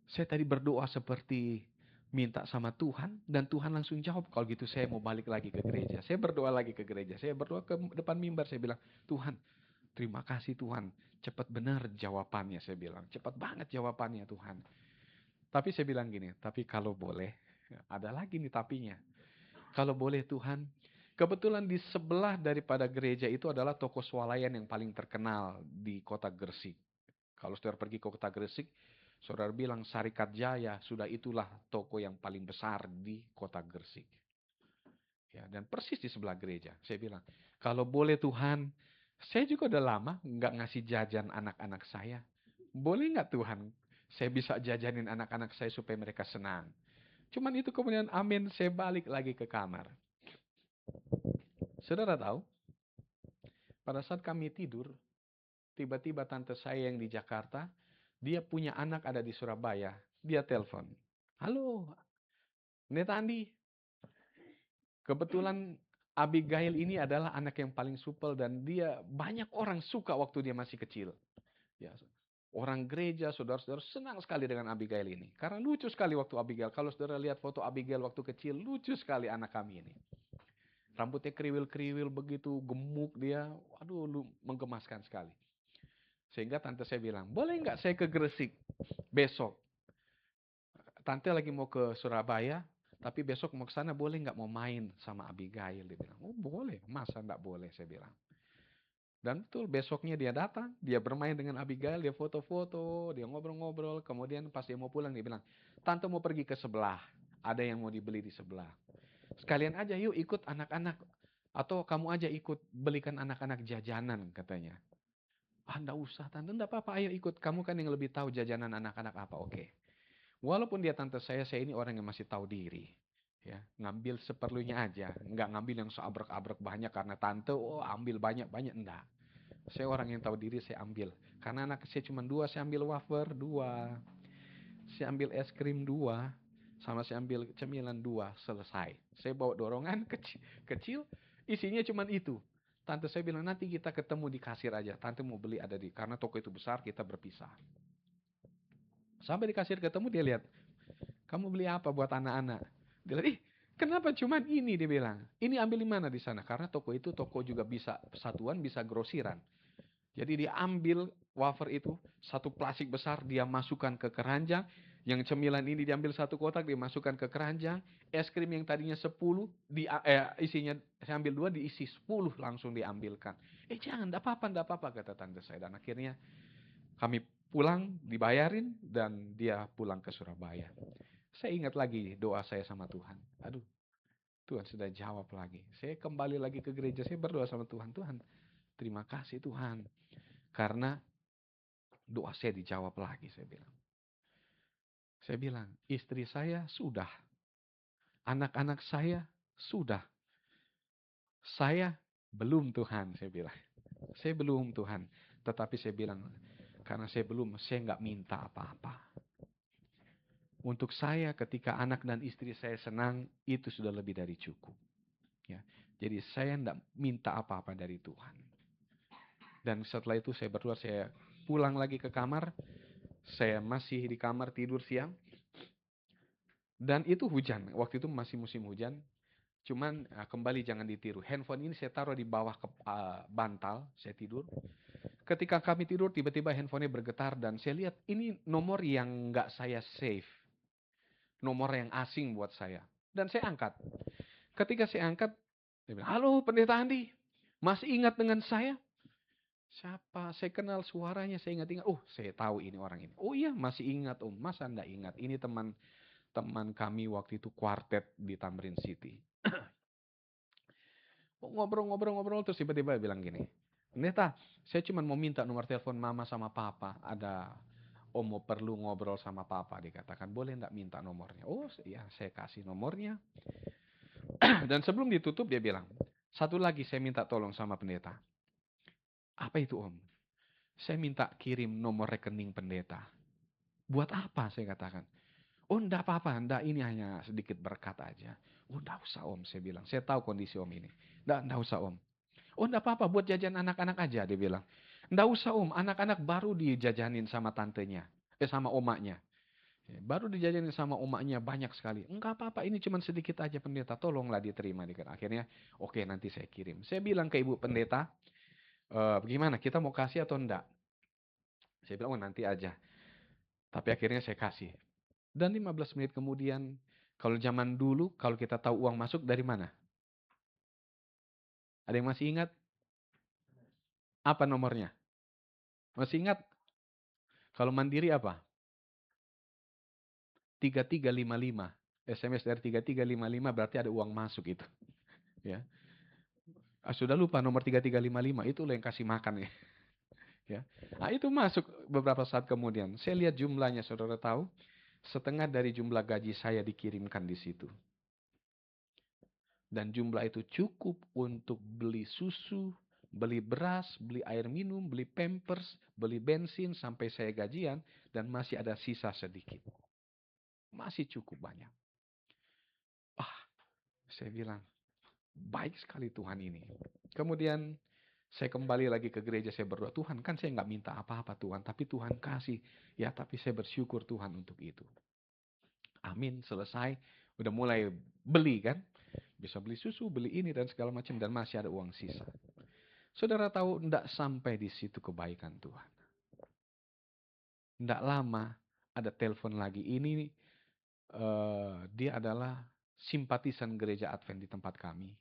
saya tadi berdoa seperti minta sama Tuhan, dan Tuhan langsung jawab. Kalau gitu saya mau balik lagi ke gereja. Saya berdoa lagi ke gereja. Saya berdoa ke depan mimbar, saya bilang, Tuhan, terima kasih Tuhan. Cepat benar jawabannya, saya bilang. Cepat banget jawabannya Tuhan. Tapi saya bilang gini, tapi kalau boleh, ada lagi nih tapinya. Kalau boleh Tuhan, kebetulan di sebelah daripada gereja itu adalah toko swalayan yang paling terkenal di kota Gresik. Kalau saudara pergi ke kota Gresik, saudara bilang Sarikat Jaya, sudah itulah toko yang paling besar di kota Gresik. Ya, dan persis di sebelah gereja. Saya bilang, kalau boleh Tuhan, saya juga udah lama nggak ngasih jajan anak-anak saya. Boleh nggak Tuhan, saya bisa jajanin anak-anak saya supaya mereka senang. Cuman itu kemudian amin, saya balik lagi ke kamar. Saudara tahu, pada saat kami tidur, tiba-tiba tante saya yang di Jakarta, dia punya anak ada di Surabaya. Dia telepon. Halo, Neta Andi. Kebetulan Abigail ini adalah anak yang paling supel dan dia banyak orang suka waktu dia masih kecil. Ya, orang gereja, saudara-saudara senang sekali dengan Abigail ini. Karena lucu sekali waktu Abigail. Kalau saudara lihat foto Abigail waktu kecil, lucu sekali anak kami ini. Rambutnya kriwil-kriwil begitu, gemuk dia. Waduh, menggemaskan sekali. Sehingga tante saya bilang, boleh nggak saya ke Gresik besok? Tante lagi mau ke Surabaya, tapi besok mau ke sana boleh nggak mau main sama Abigail? Dia bilang, boleh. Masa nggak boleh? Saya bilang. Dan betul besoknya dia datang, dia bermain dengan Abigail, dia foto-foto, dia ngobrol-ngobrol. Kemudian pas dia mau pulang dia bilang, tante mau pergi ke sebelah, ada yang mau dibeli di sebelah. Sekalian aja yuk ikut anak-anak. Atau kamu aja ikut belikan anak-anak jajanan katanya. Ah, enggak usah tante, enggak apa-apa, ayo ikut. Kamu kan yang lebih tahu jajanan anak-anak apa, oke. Walaupun dia tante saya ini orang yang masih tahu diri. Ya, ngambil seperlunya aja. Enggak ngambil yang seabrek-abrek banyak karena tante, oh ambil banyak-banyak, enggak. Saya orang yang tahu diri, saya ambil. Karena anak saya cuma dua, saya ambil wafer dua. Saya ambil es krim dua. Sama saya ambil cemilan dua, selesai. Saya bawa dorongan kecil, kecil isinya cuma itu. Tante saya bilang, nanti kita ketemu di kasir aja. Tante mau beli ada di, karena toko itu besar, kita berpisah. Sampai di kasir ketemu, dia lihat, kamu beli apa buat anak-anak? Dia bilang, ih, kenapa cuma ini? Dia bilang, ini ambil di mana di sana? Karena toko itu toko juga bisa satuan, bisa grosiran. Jadi dia ambil wafer itu, satu plastik besar, dia masukkan ke keranjang. Yang cemilan ini diambil satu kotak, dia masukkan ke keranjang. Es krim yang tadinya 10, isinya saya ambil 2, diisi 10 langsung diambilkan. Jangan, enggak apa-apa, kata tante saya. Dan akhirnya kami pulang, dibayarin, dan dia pulang ke Surabaya. Saya ingat lagi doa saya sama Tuhan. Aduh, Tuhan sudah jawab lagi. Saya kembali lagi ke gereja, saya berdoa sama Tuhan. Tuhan, terima kasih Tuhan. Karena doa saya dijawab lagi, saya bilang. Saya bilang, istri saya sudah. Anak-anak saya sudah. Saya belum Tuhan, saya bilang. Saya belum Tuhan. Tetapi saya bilang, karena saya belum, saya nggak minta apa-apa. Untuk saya ketika anak dan istri saya senang, itu sudah lebih dari cukup. Ya. Jadi saya tidak minta apa-apa dari Tuhan. Dan setelah itu saya berdoa, saya pulang lagi ke kamar. Saya masih di kamar tidur siang. Dan itu hujan. Waktu itu masih musim hujan. Cuman kembali jangan ditiru. Handphone ini saya taruh di bawah bantal. Saya tidur. Ketika kami tidur, tiba-tiba handphonenya bergetar. Dan saya lihat ini nomor yang nggak saya save. Nomor yang asing buat saya. Dan saya angkat. Ketika saya angkat, dia bilang, halo Pendeta Andi. Masih ingat dengan saya? Siapa? Saya kenal suaranya, saya ingat-ingat. Oh, saya tahu ini orang ini. Oh iya, masih ingat Om. Masa enggak ingat? Ini teman kami waktu itu kuartet di Tamrin City. Ngobrol-ngobrol terus tiba-tiba bilang gini, Pendeta, saya cuma mau minta nomor telepon mama sama papa. Ada Om mau perlu ngobrol sama papa. Dikatakan, boleh enggak minta nomornya? Oh iya, saya kasih nomornya. Dan sebelum ditutup dia bilang, satu lagi saya minta tolong sama pendeta. Apa itu Om? Saya minta kirim nomor rekening pendeta. Buat apa saya katakan? Oh enggak apa-apa, enggak, ini hanya sedikit berkat aja. Oh enggak usah Om, saya bilang. Saya tahu kondisi Om ini. Enggak usah Om. Oh enggak apa-apa, buat jajan anak-anak aja, dia bilang. Enggak usah Om, anak-anak baru dijajanin sama tantenya. Sama omaknya. Baru dijajanin sama omaknya banyak sekali. Enggak apa-apa, ini cuma sedikit aja pendeta, tolonglah diterima. Akhirnya, oke nanti saya kirim. Saya bilang ke ibu pendeta, gimana, kita mau kasih atau enggak? Saya bilang, oh nanti aja. Tapi akhirnya saya kasih. Dan 15 menit kemudian, kalau zaman dulu, kalau kita tahu uang masuk dari mana? Ada yang masih ingat? Apa nomornya? Masih ingat? Kalau Mandiri apa? 3355. SMS dari 3355 berarti ada uang masuk itu. Ya. Sudah lupa nomor 3355, itu yang kasih makan ya. Ya. Nah, itu masuk beberapa saat kemudian. Saya lihat jumlahnya, saudara tahu, setengah dari jumlah gaji saya dikirimkan di situ. Dan jumlah itu cukup untuk beli susu, beli beras, beli air minum, beli pampers, beli bensin sampai saya gajian, dan masih ada sisa sedikit. Masih cukup banyak. Saya bilang, baik sekali Tuhan ini. Kemudian saya kembali lagi ke gereja, saya berdoa, Tuhan kan saya nggak minta apa-apa Tuhan, tapi Tuhan kasih. Ya, tapi saya bersyukur Tuhan untuk itu. Amin, selesai. Udah mulai beli kan. Bisa beli susu, beli ini dan segala macam, dan masih ada uang sisa. Saudara tahu, tidak sampai di situ kebaikan Tuhan. Tidak lama, ada telepon lagi. Ini dia adalah simpatisan gereja Advent di tempat kami.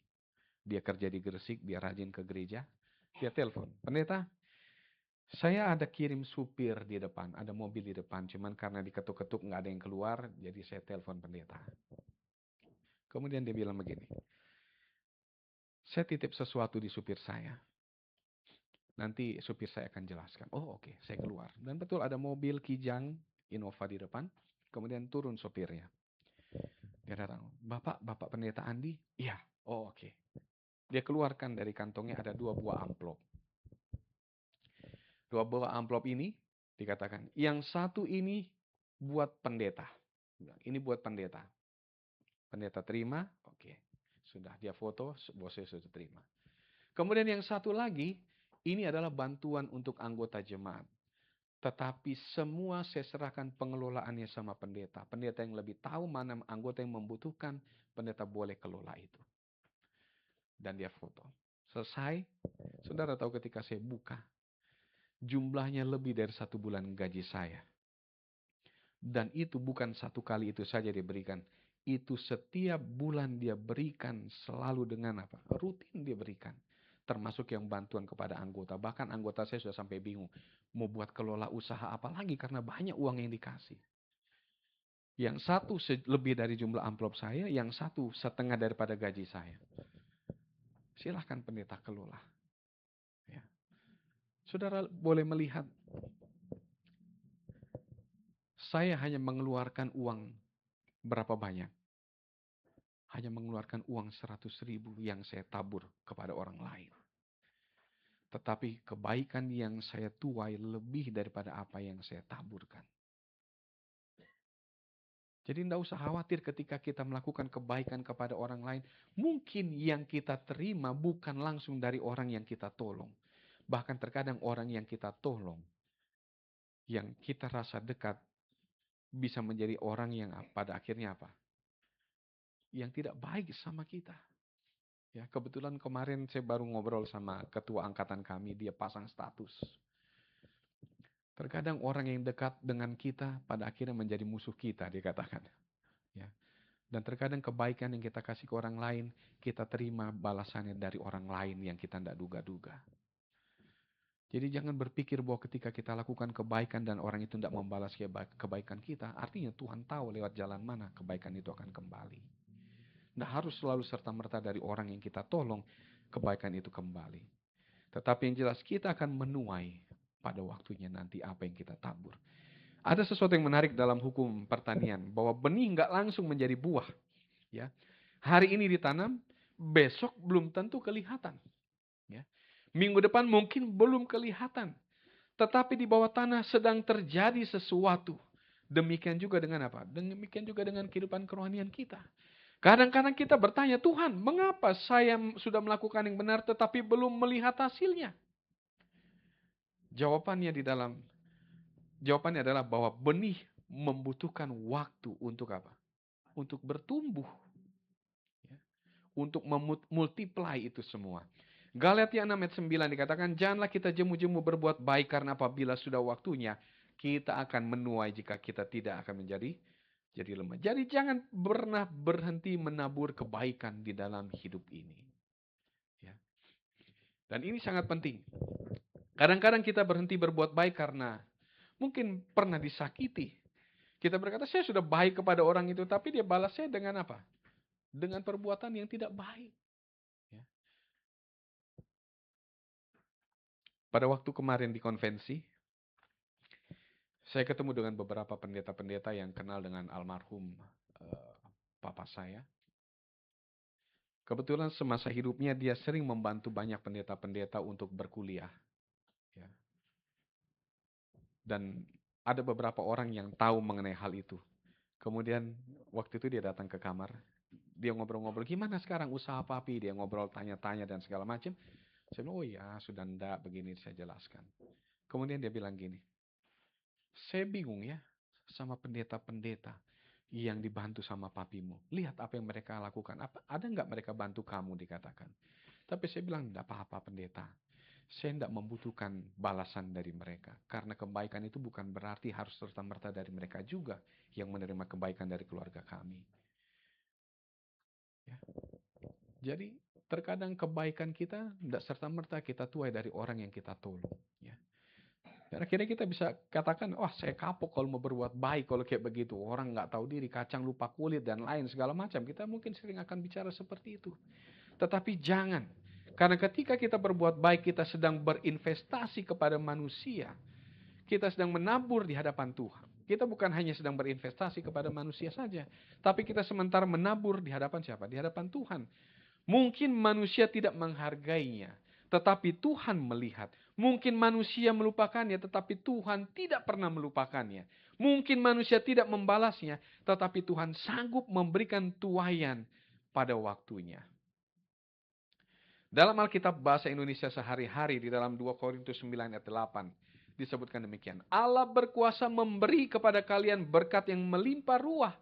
Dia kerja di Gresik, dia rajin ke gereja. Dia telepon, "Pendeta, saya ada kirim supir di depan, ada mobil di depan, cuman karena diketuk-ketuk nggak ada yang keluar, jadi saya telepon pendeta." Kemudian dia bilang begini, "Saya titip sesuatu di supir saya. Nanti supir saya akan jelaskan." Oh oke, saya keluar. Dan betul ada mobil Kijang Innova di depan, kemudian turun supirnya. Dia datang, Bapak Pendeta Andi?" "Iya." "Oh oke." Dia keluarkan dari kantongnya ada 2 buah amplop. 2 buah amplop ini dikatakan, "Yang satu ini buat pendeta." "Ini buat pendeta." Pendeta terima, oke. Sudah dia foto, bosnya sudah terima. Kemudian yang satu lagi, ini adalah bantuan untuk anggota jemaat. Tetapi semua saya serahkan pengelolaannya sama pendeta. Pendeta yang lebih tahu mana anggota yang membutuhkan, pendeta boleh kelola itu. Dan dia foto. Selesai, saudara tahu ketika saya buka, jumlahnya lebih dari 1 bulan gaji saya. Dan itu bukan satu kali itu saja dia berikan. Itu setiap bulan dia berikan selalu dengan apa? Rutin dia berikan. Termasuk yang bantuan kepada anggota. Bahkan anggota saya sudah sampai bingung. Mau buat kelola usaha apa lagi karena banyak uang yang dikasih. Yang satu lebih dari jumlah amplop saya, yang satu setengah daripada gaji saya. Silahkan pendeta kelola. Ya. Saudara boleh melihat, saya hanya mengeluarkan uang berapa banyak? Hanya mengeluarkan uang 100.000 yang saya tabur kepada orang lain. Tetapi kebaikan yang saya tuai lebih daripada apa yang saya taburkan. Jadi tidak usah khawatir ketika kita melakukan kebaikan kepada orang lain. Mungkin yang kita terima bukan langsung dari orang yang kita tolong. Bahkan terkadang orang yang kita tolong, yang kita rasa dekat, bisa menjadi orang yang pada akhirnya apa? Yang tidak baik sama kita. Ya, kebetulan kemarin saya baru ngobrol sama ketua angkatan kami, dia pasang status. Terkadang orang yang dekat dengan kita pada akhirnya menjadi musuh kita, dikatakan. Ya. Dan terkadang kebaikan yang kita kasih ke orang lain, kita terima balasannya dari orang lain yang kita tidak duga-duga. Jadi jangan berpikir bahwa ketika kita lakukan kebaikan dan orang itu tidak membalas kebaikan kita, artinya Tuhan tahu lewat jalan mana kebaikan itu akan kembali. Tidak harus selalu serta-merta dari orang yang kita tolong, kebaikan itu kembali. Tetapi yang jelas kita akan menuai pada waktunya nanti apa yang kita tabur. Ada sesuatu yang menarik dalam hukum pertanian, bahwa benih nggak langsung menjadi buah. Ya, hari ini ditanam, besok belum tentu kelihatan. Ya, minggu depan mungkin belum kelihatan. Tetapi di bawah tanah sedang terjadi sesuatu. Demikian juga dengan apa? Demikian juga dengan kehidupan kerohanian kita. Kadang-kadang kita bertanya, Tuhan, mengapa saya sudah melakukan yang benar tetapi belum melihat hasilnya? Jawabannya adalah bahwa benih membutuhkan waktu untuk apa? Untuk bertumbuh. Ya. Untuk memultiply itu semua. Galatia 6 ayat 9 dikatakan, janganlah kita jemu-jemu berbuat baik karena apabila sudah waktunya, kita akan menuai jika kita tidak akan menjadi lemah. Jadi jangan pernah berhenti menabur kebaikan di dalam hidup ini. Ya. Dan ini sangat penting. Kadang-kadang kita berhenti berbuat baik karena mungkin pernah disakiti. Kita berkata, saya sudah baik kepada orang itu, tapi dia balas saya dengan apa? Dengan perbuatan yang tidak baik. Ya. Pada waktu kemarin di konvensi, saya ketemu dengan beberapa pendeta-pendeta yang kenal dengan almarhum papa saya. Kebetulan semasa hidupnya dia sering membantu banyak pendeta-pendeta untuk berkuliah. Ya. Dan ada beberapa orang yang tahu mengenai hal itu. Kemudian waktu itu dia datang ke kamar. Dia ngobrol-ngobrol, gimana sekarang usaha papi? Dia ngobrol, tanya-tanya dan segala macam. Saya bilang, oh ya sudah ndak, begini saya jelaskan. Kemudian dia bilang gini, saya bingung ya sama pendeta-pendeta yang dibantu sama papimu. Lihat apa yang mereka lakukan. Ada nggak mereka bantu kamu, dikatakan. Tapi saya bilang, tidak apa-apa pendeta. Saya tidak membutuhkan balasan dari mereka. Karena kebaikan itu bukan berarti harus serta-merta dari mereka juga yang menerima kebaikan dari keluarga kami. Ya. Jadi terkadang kebaikan kita tidak serta-merta kita tuai dari orang yang kita tolong. Ya. Dan akhirnya kita bisa katakan, wah saya kapok kalau mau berbuat baik kalau kayak begitu. Orang nggak tahu diri, kacang lupa kulit, dan lain segala macam. Kita mungkin sering akan bicara seperti itu. Tetapi jangan. Karena ketika kita berbuat baik, kita sedang berinvestasi kepada manusia. Kita sedang menabur di hadapan Tuhan. Kita bukan hanya sedang berinvestasi kepada manusia saja. Tapi kita sementara menabur di hadapan siapa? Di hadapan Tuhan. Mungkin manusia tidak menghargainya, tetapi Tuhan melihat. Mungkin manusia melupakannya, tetapi Tuhan tidak pernah melupakannya. Mungkin manusia tidak membalasnya, tetapi Tuhan sanggup memberikan tuaian pada waktunya. Dalam Alkitab bahasa Indonesia sehari-hari di dalam 2 Korintus 9 ayat 8 disebutkan demikian. Allah berkuasa memberi kepada kalian berkat yang melimpah ruah,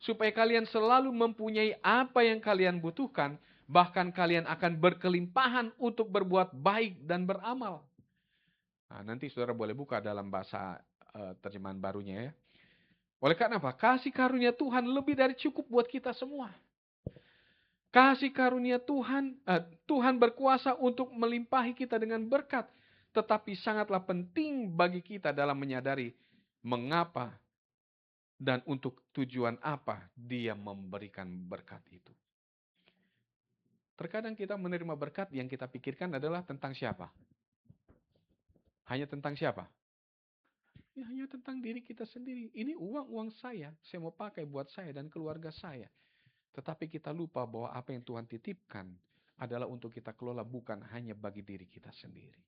supaya kalian selalu mempunyai apa yang kalian butuhkan, bahkan kalian akan berkelimpahan untuk berbuat baik dan beramal. Nah, nanti saudara boleh buka dalam bahasa terjemahan barunya ya. Oleh karena apa? Kasih karunia Tuhan lebih dari cukup buat kita semua. Kasih karunia Tuhan, Tuhan berkuasa untuk melimpahi kita dengan berkat. Tetapi sangatlah penting bagi kita dalam menyadari mengapa dan untuk tujuan apa Dia memberikan berkat itu. Terkadang kita menerima berkat yang kita pikirkan adalah tentang siapa? Hanya tentang siapa? Ya, hanya tentang diri kita sendiri. Ini uang saya mau pakai buat saya dan keluarga saya. Tetapi kita lupa bahwa apa yang Tuhan titipkan adalah untuk kita kelola bukan hanya bagi diri kita sendiri.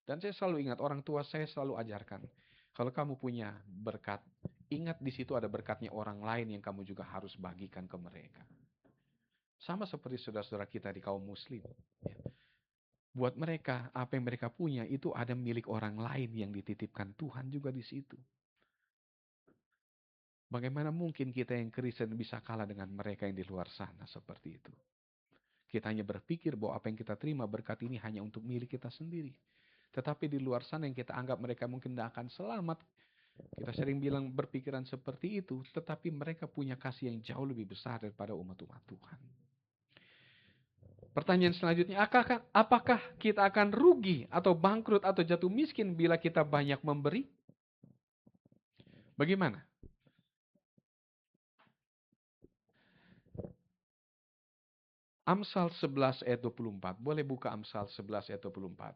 Dan saya selalu ingat, orang tua saya selalu ajarkan, kalau kamu punya berkat, ingat di situ ada berkatnya orang lain yang kamu juga harus bagikan ke mereka. Sama seperti saudara-saudara kita di kaum muslim. Ya. Buat mereka, apa yang mereka punya itu ada milik orang lain yang dititipkan Tuhan juga di situ. Bagaimana mungkin kita yang Kristen bisa kalah dengan mereka yang di luar sana seperti itu? Kita hanya berpikir bahwa apa yang kita terima berkat ini hanya untuk milik kita sendiri. Tetapi di luar sana yang kita anggap mereka mungkin tidak akan selamat. Kita sering bilang berpikiran seperti itu, tetapi mereka punya kasih yang jauh lebih besar daripada umat-umat Tuhan. Pertanyaan selanjutnya, apakah kita akan rugi atau bangkrut atau jatuh miskin bila kita banyak memberi? Bagaimana? Amsal 11 ayat 24. Boleh buka Amsal 11 ayat 24.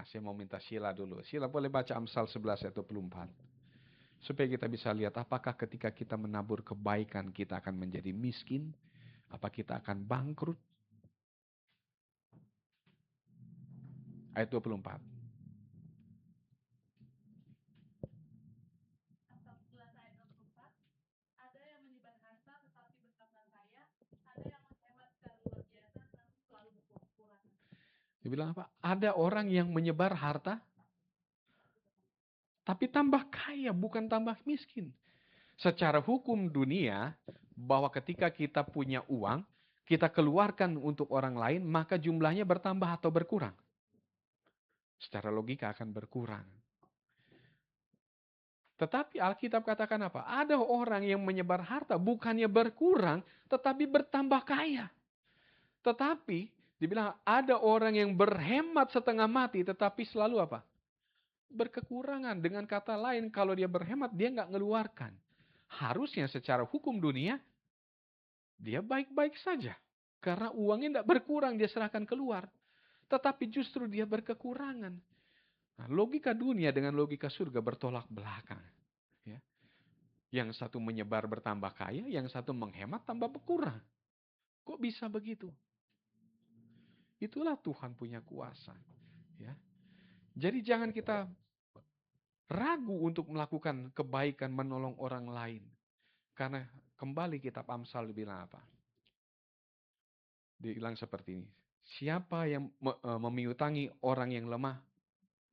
Saya mau minta Sheila dulu. Sheila boleh baca Amsal 11 ayat 24. Supaya kita bisa lihat apakah ketika kita menabur kebaikan kita akan menjadi miskin? Apa kita akan bangkrut? Ayat 24. Dia bilang apa? Ada orang yang menyebar harta, tapi tambah kaya, bukan tambah miskin. Secara hukum dunia, bahwa ketika kita punya uang, kita keluarkan untuk orang lain, maka jumlahnya bertambah atau berkurang. Secara logika akan berkurang. Tetapi Alkitab katakan apa? Ada orang yang menyebar harta, bukannya berkurang, tetapi bertambah kaya. Tetapi, dibilang ada orang yang berhemat setengah mati, tetapi selalu apa? Berkekurangan. Dengan kata lain, kalau dia berhemat, dia nggak ngeluarkan. Harusnya secara hukum dunia, dia baik-baik saja. Karena uangnya tidak berkurang, dia serahkan keluar. Tetapi justru dia berkekurangan. Nah, logika dunia dengan logika surga bertolak belakang. Ya. Yang satu menyebar bertambah kaya, yang satu menghemat tambah berkurang. Kok bisa begitu? Itulah Tuhan punya kuasa. Ya. Jadi jangan kita ragu untuk melakukan kebaikan, menolong orang lain. Karena kembali kitab Amsal dibilang apa? Dibilang seperti ini. Siapa yang memiutangi orang yang lemah,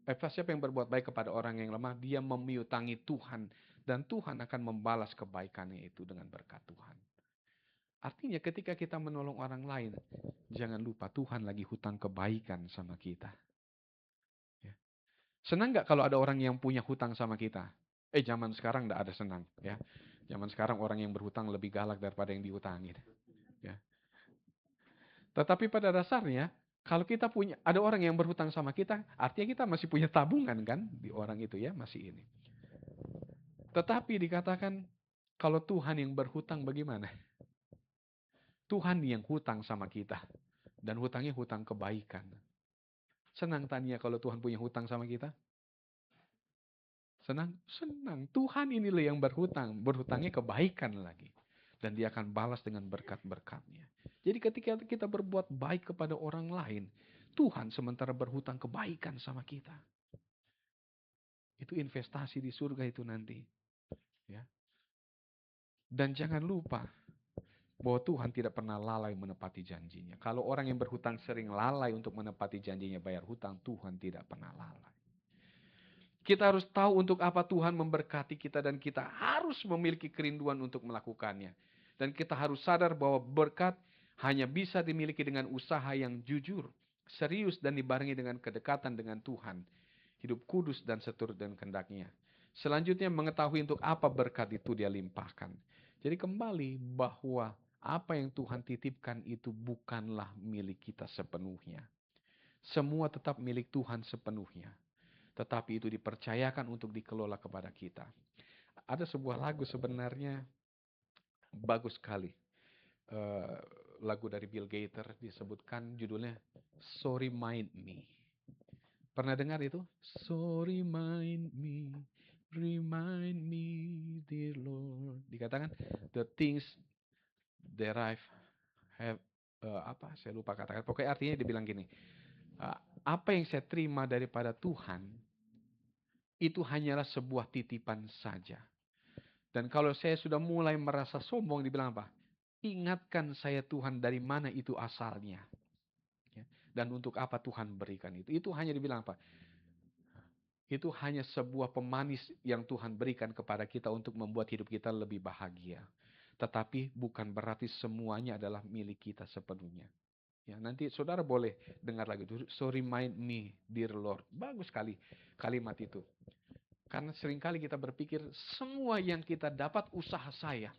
siapa yang berbuat baik kepada orang yang lemah, dia memiutangi Tuhan. Dan Tuhan akan membalas kebaikannya itu dengan berkat Tuhan. Artinya ketika kita menolong orang lain, jangan lupa Tuhan lagi hutang kebaikan sama kita. Ya. Senang nggak kalau ada orang yang punya hutang sama kita? Zaman sekarang nggak ada senang. Ya. Zaman sekarang orang yang berhutang lebih galak daripada yang dihutangin. Ya. Tetapi pada dasarnya, kalau kita ada orang yang berhutang sama kita, artinya kita masih punya tabungan kan di orang itu ya, masih ini. Tetapi dikatakan, kalau Tuhan yang berhutang bagaimana? Tuhan yang hutang sama kita. Dan hutangnya hutang kebaikan. Senang tanya kalau Tuhan punya hutang sama kita? Senang? Senang. Tuhan inilah yang berhutang. Berhutangnya kebaikan lagi. Dan dia akan balas dengan berkat-berkatnya. Jadi ketika kita berbuat baik kepada orang lain, Tuhan sementara berhutang kebaikan sama kita. Itu investasi di surga itu nanti. Ya. Dan jangan lupa bahwa Tuhan tidak pernah lalai menepati janjinya. Kalau orang yang berhutang sering lalai untuk menepati janjinya bayar hutang, Tuhan tidak pernah lalai. Kita harus tahu untuk apa Tuhan memberkati kita dan kita harus memiliki kerinduan untuk melakukannya. Dan kita harus sadar bahwa berkat hanya bisa dimiliki dengan usaha yang jujur, serius dan dibarengi dengan kedekatan dengan Tuhan. Hidup kudus dan seturut dengan kehendak-Nya. Selanjutnya mengetahui untuk apa berkat itu dia limpahkan. Jadi kembali bahwa apa yang Tuhan titipkan itu bukanlah milik kita sepenuhnya. Semua tetap milik Tuhan sepenuhnya. Tetapi itu dipercayakan untuk dikelola kepada kita. Ada sebuah lagu sebenarnya bagus sekali. Lagu dari Bill Gaither disebutkan judulnya So Remind Me. Pernah dengar itu? So remind me, dear Lord. Dikatakan the things that I have apa? Saya lupa katakan. Pokoknya artinya dibilang gini. Apa yang saya terima daripada Tuhan itu hanyalah sebuah titipan saja. Dan kalau saya sudah mulai merasa sombong, dibilang apa? Ingatkan saya Tuhan dari mana itu asalnya. Ya. Dan untuk apa Tuhan berikan itu. Itu hanya dibilang apa? Itu hanya sebuah pemanis yang Tuhan berikan kepada kita untuk membuat hidup kita lebih bahagia. Tetapi bukan berarti semuanya adalah milik kita sepenuhnya. Ya, nanti saudara boleh dengar lagi. So remind me, dear Lord. Bagus sekali kalimat itu. Karena seringkali kita berpikir semua yang kita dapat usaha saya.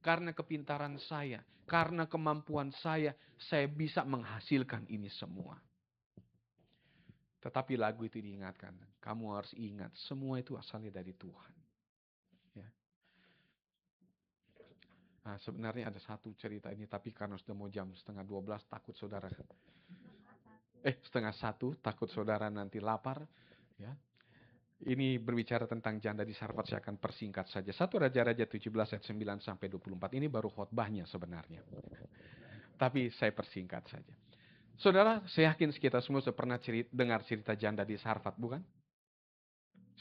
Karena kepintaran saya. Karena kemampuan saya bisa menghasilkan ini semua. Tetapi lagu itu diingatkan. Kamu harus ingat semua itu asalnya dari Tuhan. Ya. Nah, sebenarnya ada satu cerita ini. Tapi karena sudah mau jam 11:30 takut saudara. 1:30 takut saudara nanti lapar. Ya. Ini berbicara tentang janda di Sarfat, saya akan persingkat saja. 1 Raja-Raja 17 ayat 9 sampai 24. Ini baru khotbahnya sebenarnya. Tapi saya persingkat saja. Saudara, saya yakin kita semua sudah pernah dengar cerita janda di Sarfat, bukan?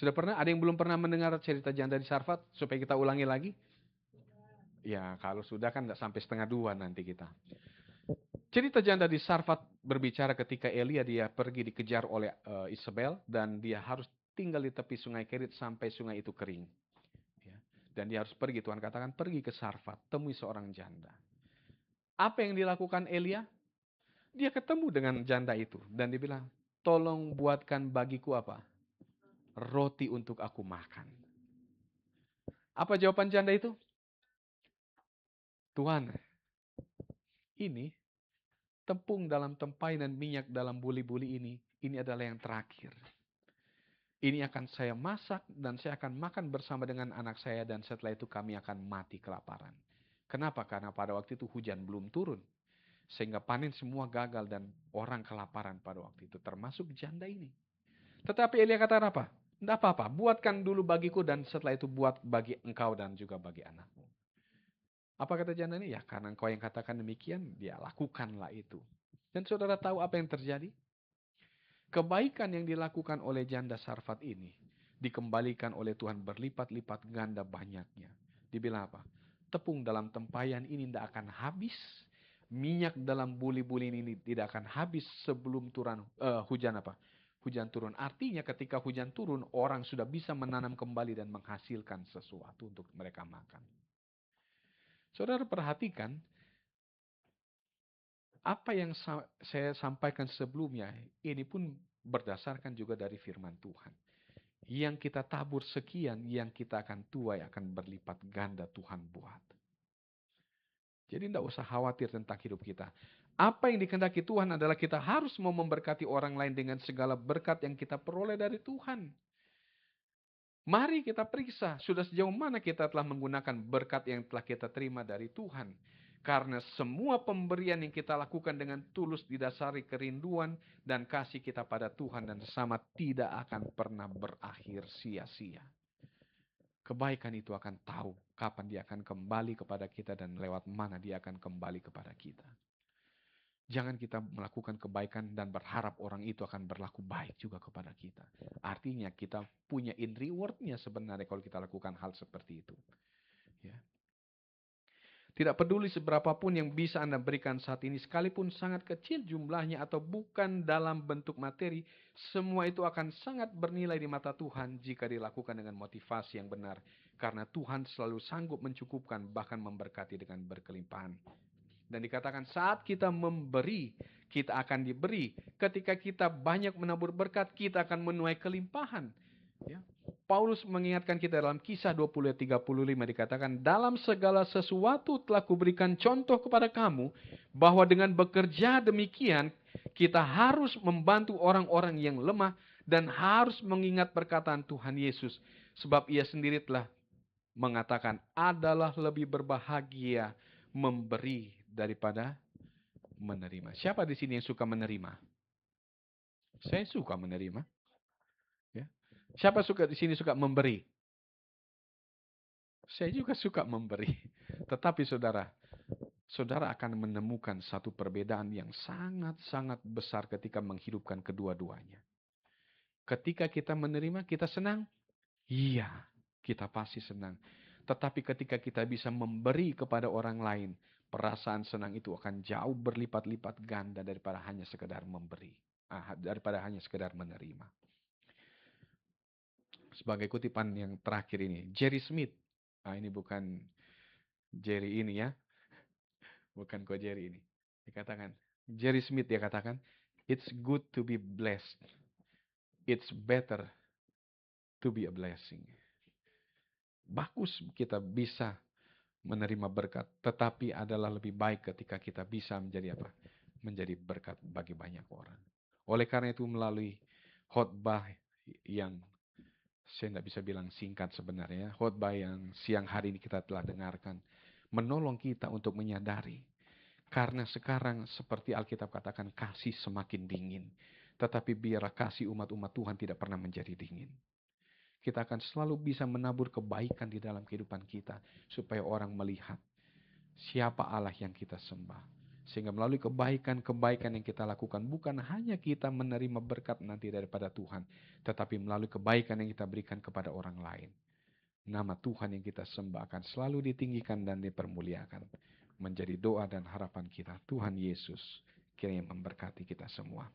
Sudah pernah? Ada yang belum pernah mendengar cerita janda di Sarfat? Supaya kita ulangi lagi? Ya, kalau sudah kan tidak sampai 1:30 nanti kita. Cerita janda di Sarfat berbicara ketika Elia dia pergi dikejar oleh Isabel dan dia harus tinggal di tepi sungai Kerit sampai sungai itu kering. Ya. Dan dia harus pergi, Tuhan katakan pergi ke Sarfat, temui seorang janda. Apa yang dilakukan Elia? Dia ketemu dengan janda itu dan dia bilang, tolong buatkan bagiku apa? Roti untuk aku makan. Apa jawaban janda itu? Tuhan, ini tepung dalam tempayan dan minyak dalam buli-buli ini adalah yang terakhir. Ini akan saya masak dan saya akan makan bersama dengan anak saya dan setelah itu kami akan mati kelaparan. Kenapa? Karena pada waktu itu hujan belum turun. Sehingga panen semua gagal dan orang kelaparan pada waktu itu. Termasuk janda ini. Tetapi Elia kata apa? Tidak apa-apa, buatkan dulu bagiku dan setelah itu buat bagi engkau dan juga bagi anakmu. Apa kata janda ini? Ya karena engkau yang katakan demikian, dia lakukanlah itu. Dan saudara tahu apa yang terjadi? Kebaikan yang dilakukan oleh janda Sarfat ini dikembalikan oleh Tuhan berlipat-lipat ganda banyaknya. Dibilang apa? Tepung dalam tempayan ini tidak akan habis. Minyak dalam buli-buli ini tidak akan habis sebelum hujan apa? Hujan turun. Artinya ketika hujan turun, orang sudah bisa menanam kembali dan menghasilkan sesuatu untuk mereka makan. Saudara perhatikan, apa yang saya sampaikan sebelumnya, ini pun berdasarkan juga dari firman Tuhan. Yang kita tabur sekian, yang kita akan tuai akan berlipat ganda Tuhan buat. Jadi tidak usah khawatir tentang hidup kita. Apa yang dikehendaki Tuhan adalah kita harus mau memberkati orang lain dengan segala berkat yang kita peroleh dari Tuhan. Mari kita periksa sudah sejauh mana kita telah menggunakan berkat yang telah kita terima dari Tuhan. Karena semua pemberian yang kita lakukan dengan tulus didasari kerinduan dan kasih kita pada Tuhan dan sesama tidak akan pernah berakhir sia-sia. Kebaikan itu akan tahu kapan dia akan kembali kepada kita dan lewat mana dia akan kembali kepada kita. Jangan kita melakukan kebaikan dan berharap orang itu akan berlaku baik juga kepada kita. Artinya kita punya in reward-nya sebenarnya kalau kita lakukan hal seperti itu. Ya. Tidak peduli seberapapun yang bisa Anda berikan saat ini, sekalipun sangat kecil jumlahnya atau bukan dalam bentuk materi, semua itu akan sangat bernilai di mata Tuhan jika dilakukan dengan motivasi yang benar. Karena Tuhan selalu sanggup mencukupkan bahkan memberkati dengan berkelimpahan. Dan dikatakan saat kita memberi, kita akan diberi. Ketika kita banyak menabur berkat, kita akan menuai kelimpahan. Ya. Paulus mengingatkan kita dalam Kisah 20 ayat 35 dikatakan, dalam segala sesuatu telah kuberikan contoh kepada kamu, bahwa dengan bekerja demikian, kita harus membantu orang-orang yang lemah dan harus mengingat perkataan Tuhan Yesus. Sebab ia sendiri telah mengatakan, adalah lebih berbahagia memberi daripada menerima. Siapa di sini yang suka menerima? Saya suka menerima. Ya. Siapa di sini suka memberi? Saya juga suka memberi. Tetapi saudara akan menemukan satu perbedaan yang sangat-sangat besar ketika menghidupkan kedua-duanya. Ketika kita menerima, kita senang? Iya, kita pasti senang. Tetapi ketika kita bisa memberi kepada orang lain, perasaan senang itu akan jauh berlipat-lipat ganda daripada hanya sekedar memberi. Daripada hanya sekedar menerima. Sebagai kutipan yang terakhir ini, Jerry Smith. Ini bukan Jerry ini ya. Bukan kok Jerry ini. Dikatakan, Jerry Smith dia katakan, it's good to be blessed. It's better to be a blessing. Bagus kita bisa menerima berkat, tetapi adalah lebih baik ketika kita bisa menjadi apa? Menjadi berkat bagi banyak orang. Oleh karena itu melalui khotbah yang saya tidak bisa bilang singkat sebenarnya, khotbah yang siang hari ini kita telah dengarkan, menolong kita untuk menyadari. Karena sekarang seperti Alkitab katakan, kasih semakin dingin. Tetapi biarlah kasih umat-umat Tuhan tidak pernah menjadi dingin. Kita akan selalu bisa menabur kebaikan di dalam kehidupan kita, supaya orang melihat siapa Allah yang kita sembah. Sehingga melalui kebaikan-kebaikan yang kita lakukan, bukan hanya kita menerima berkat nanti daripada Tuhan, tetapi melalui kebaikan yang kita berikan kepada orang lain. Nama Tuhan yang kita sembah akan selalu ditinggikan dan dipermuliakan. Menjadi doa dan harapan kita, Tuhan Yesus kiranya memberkati kita semua.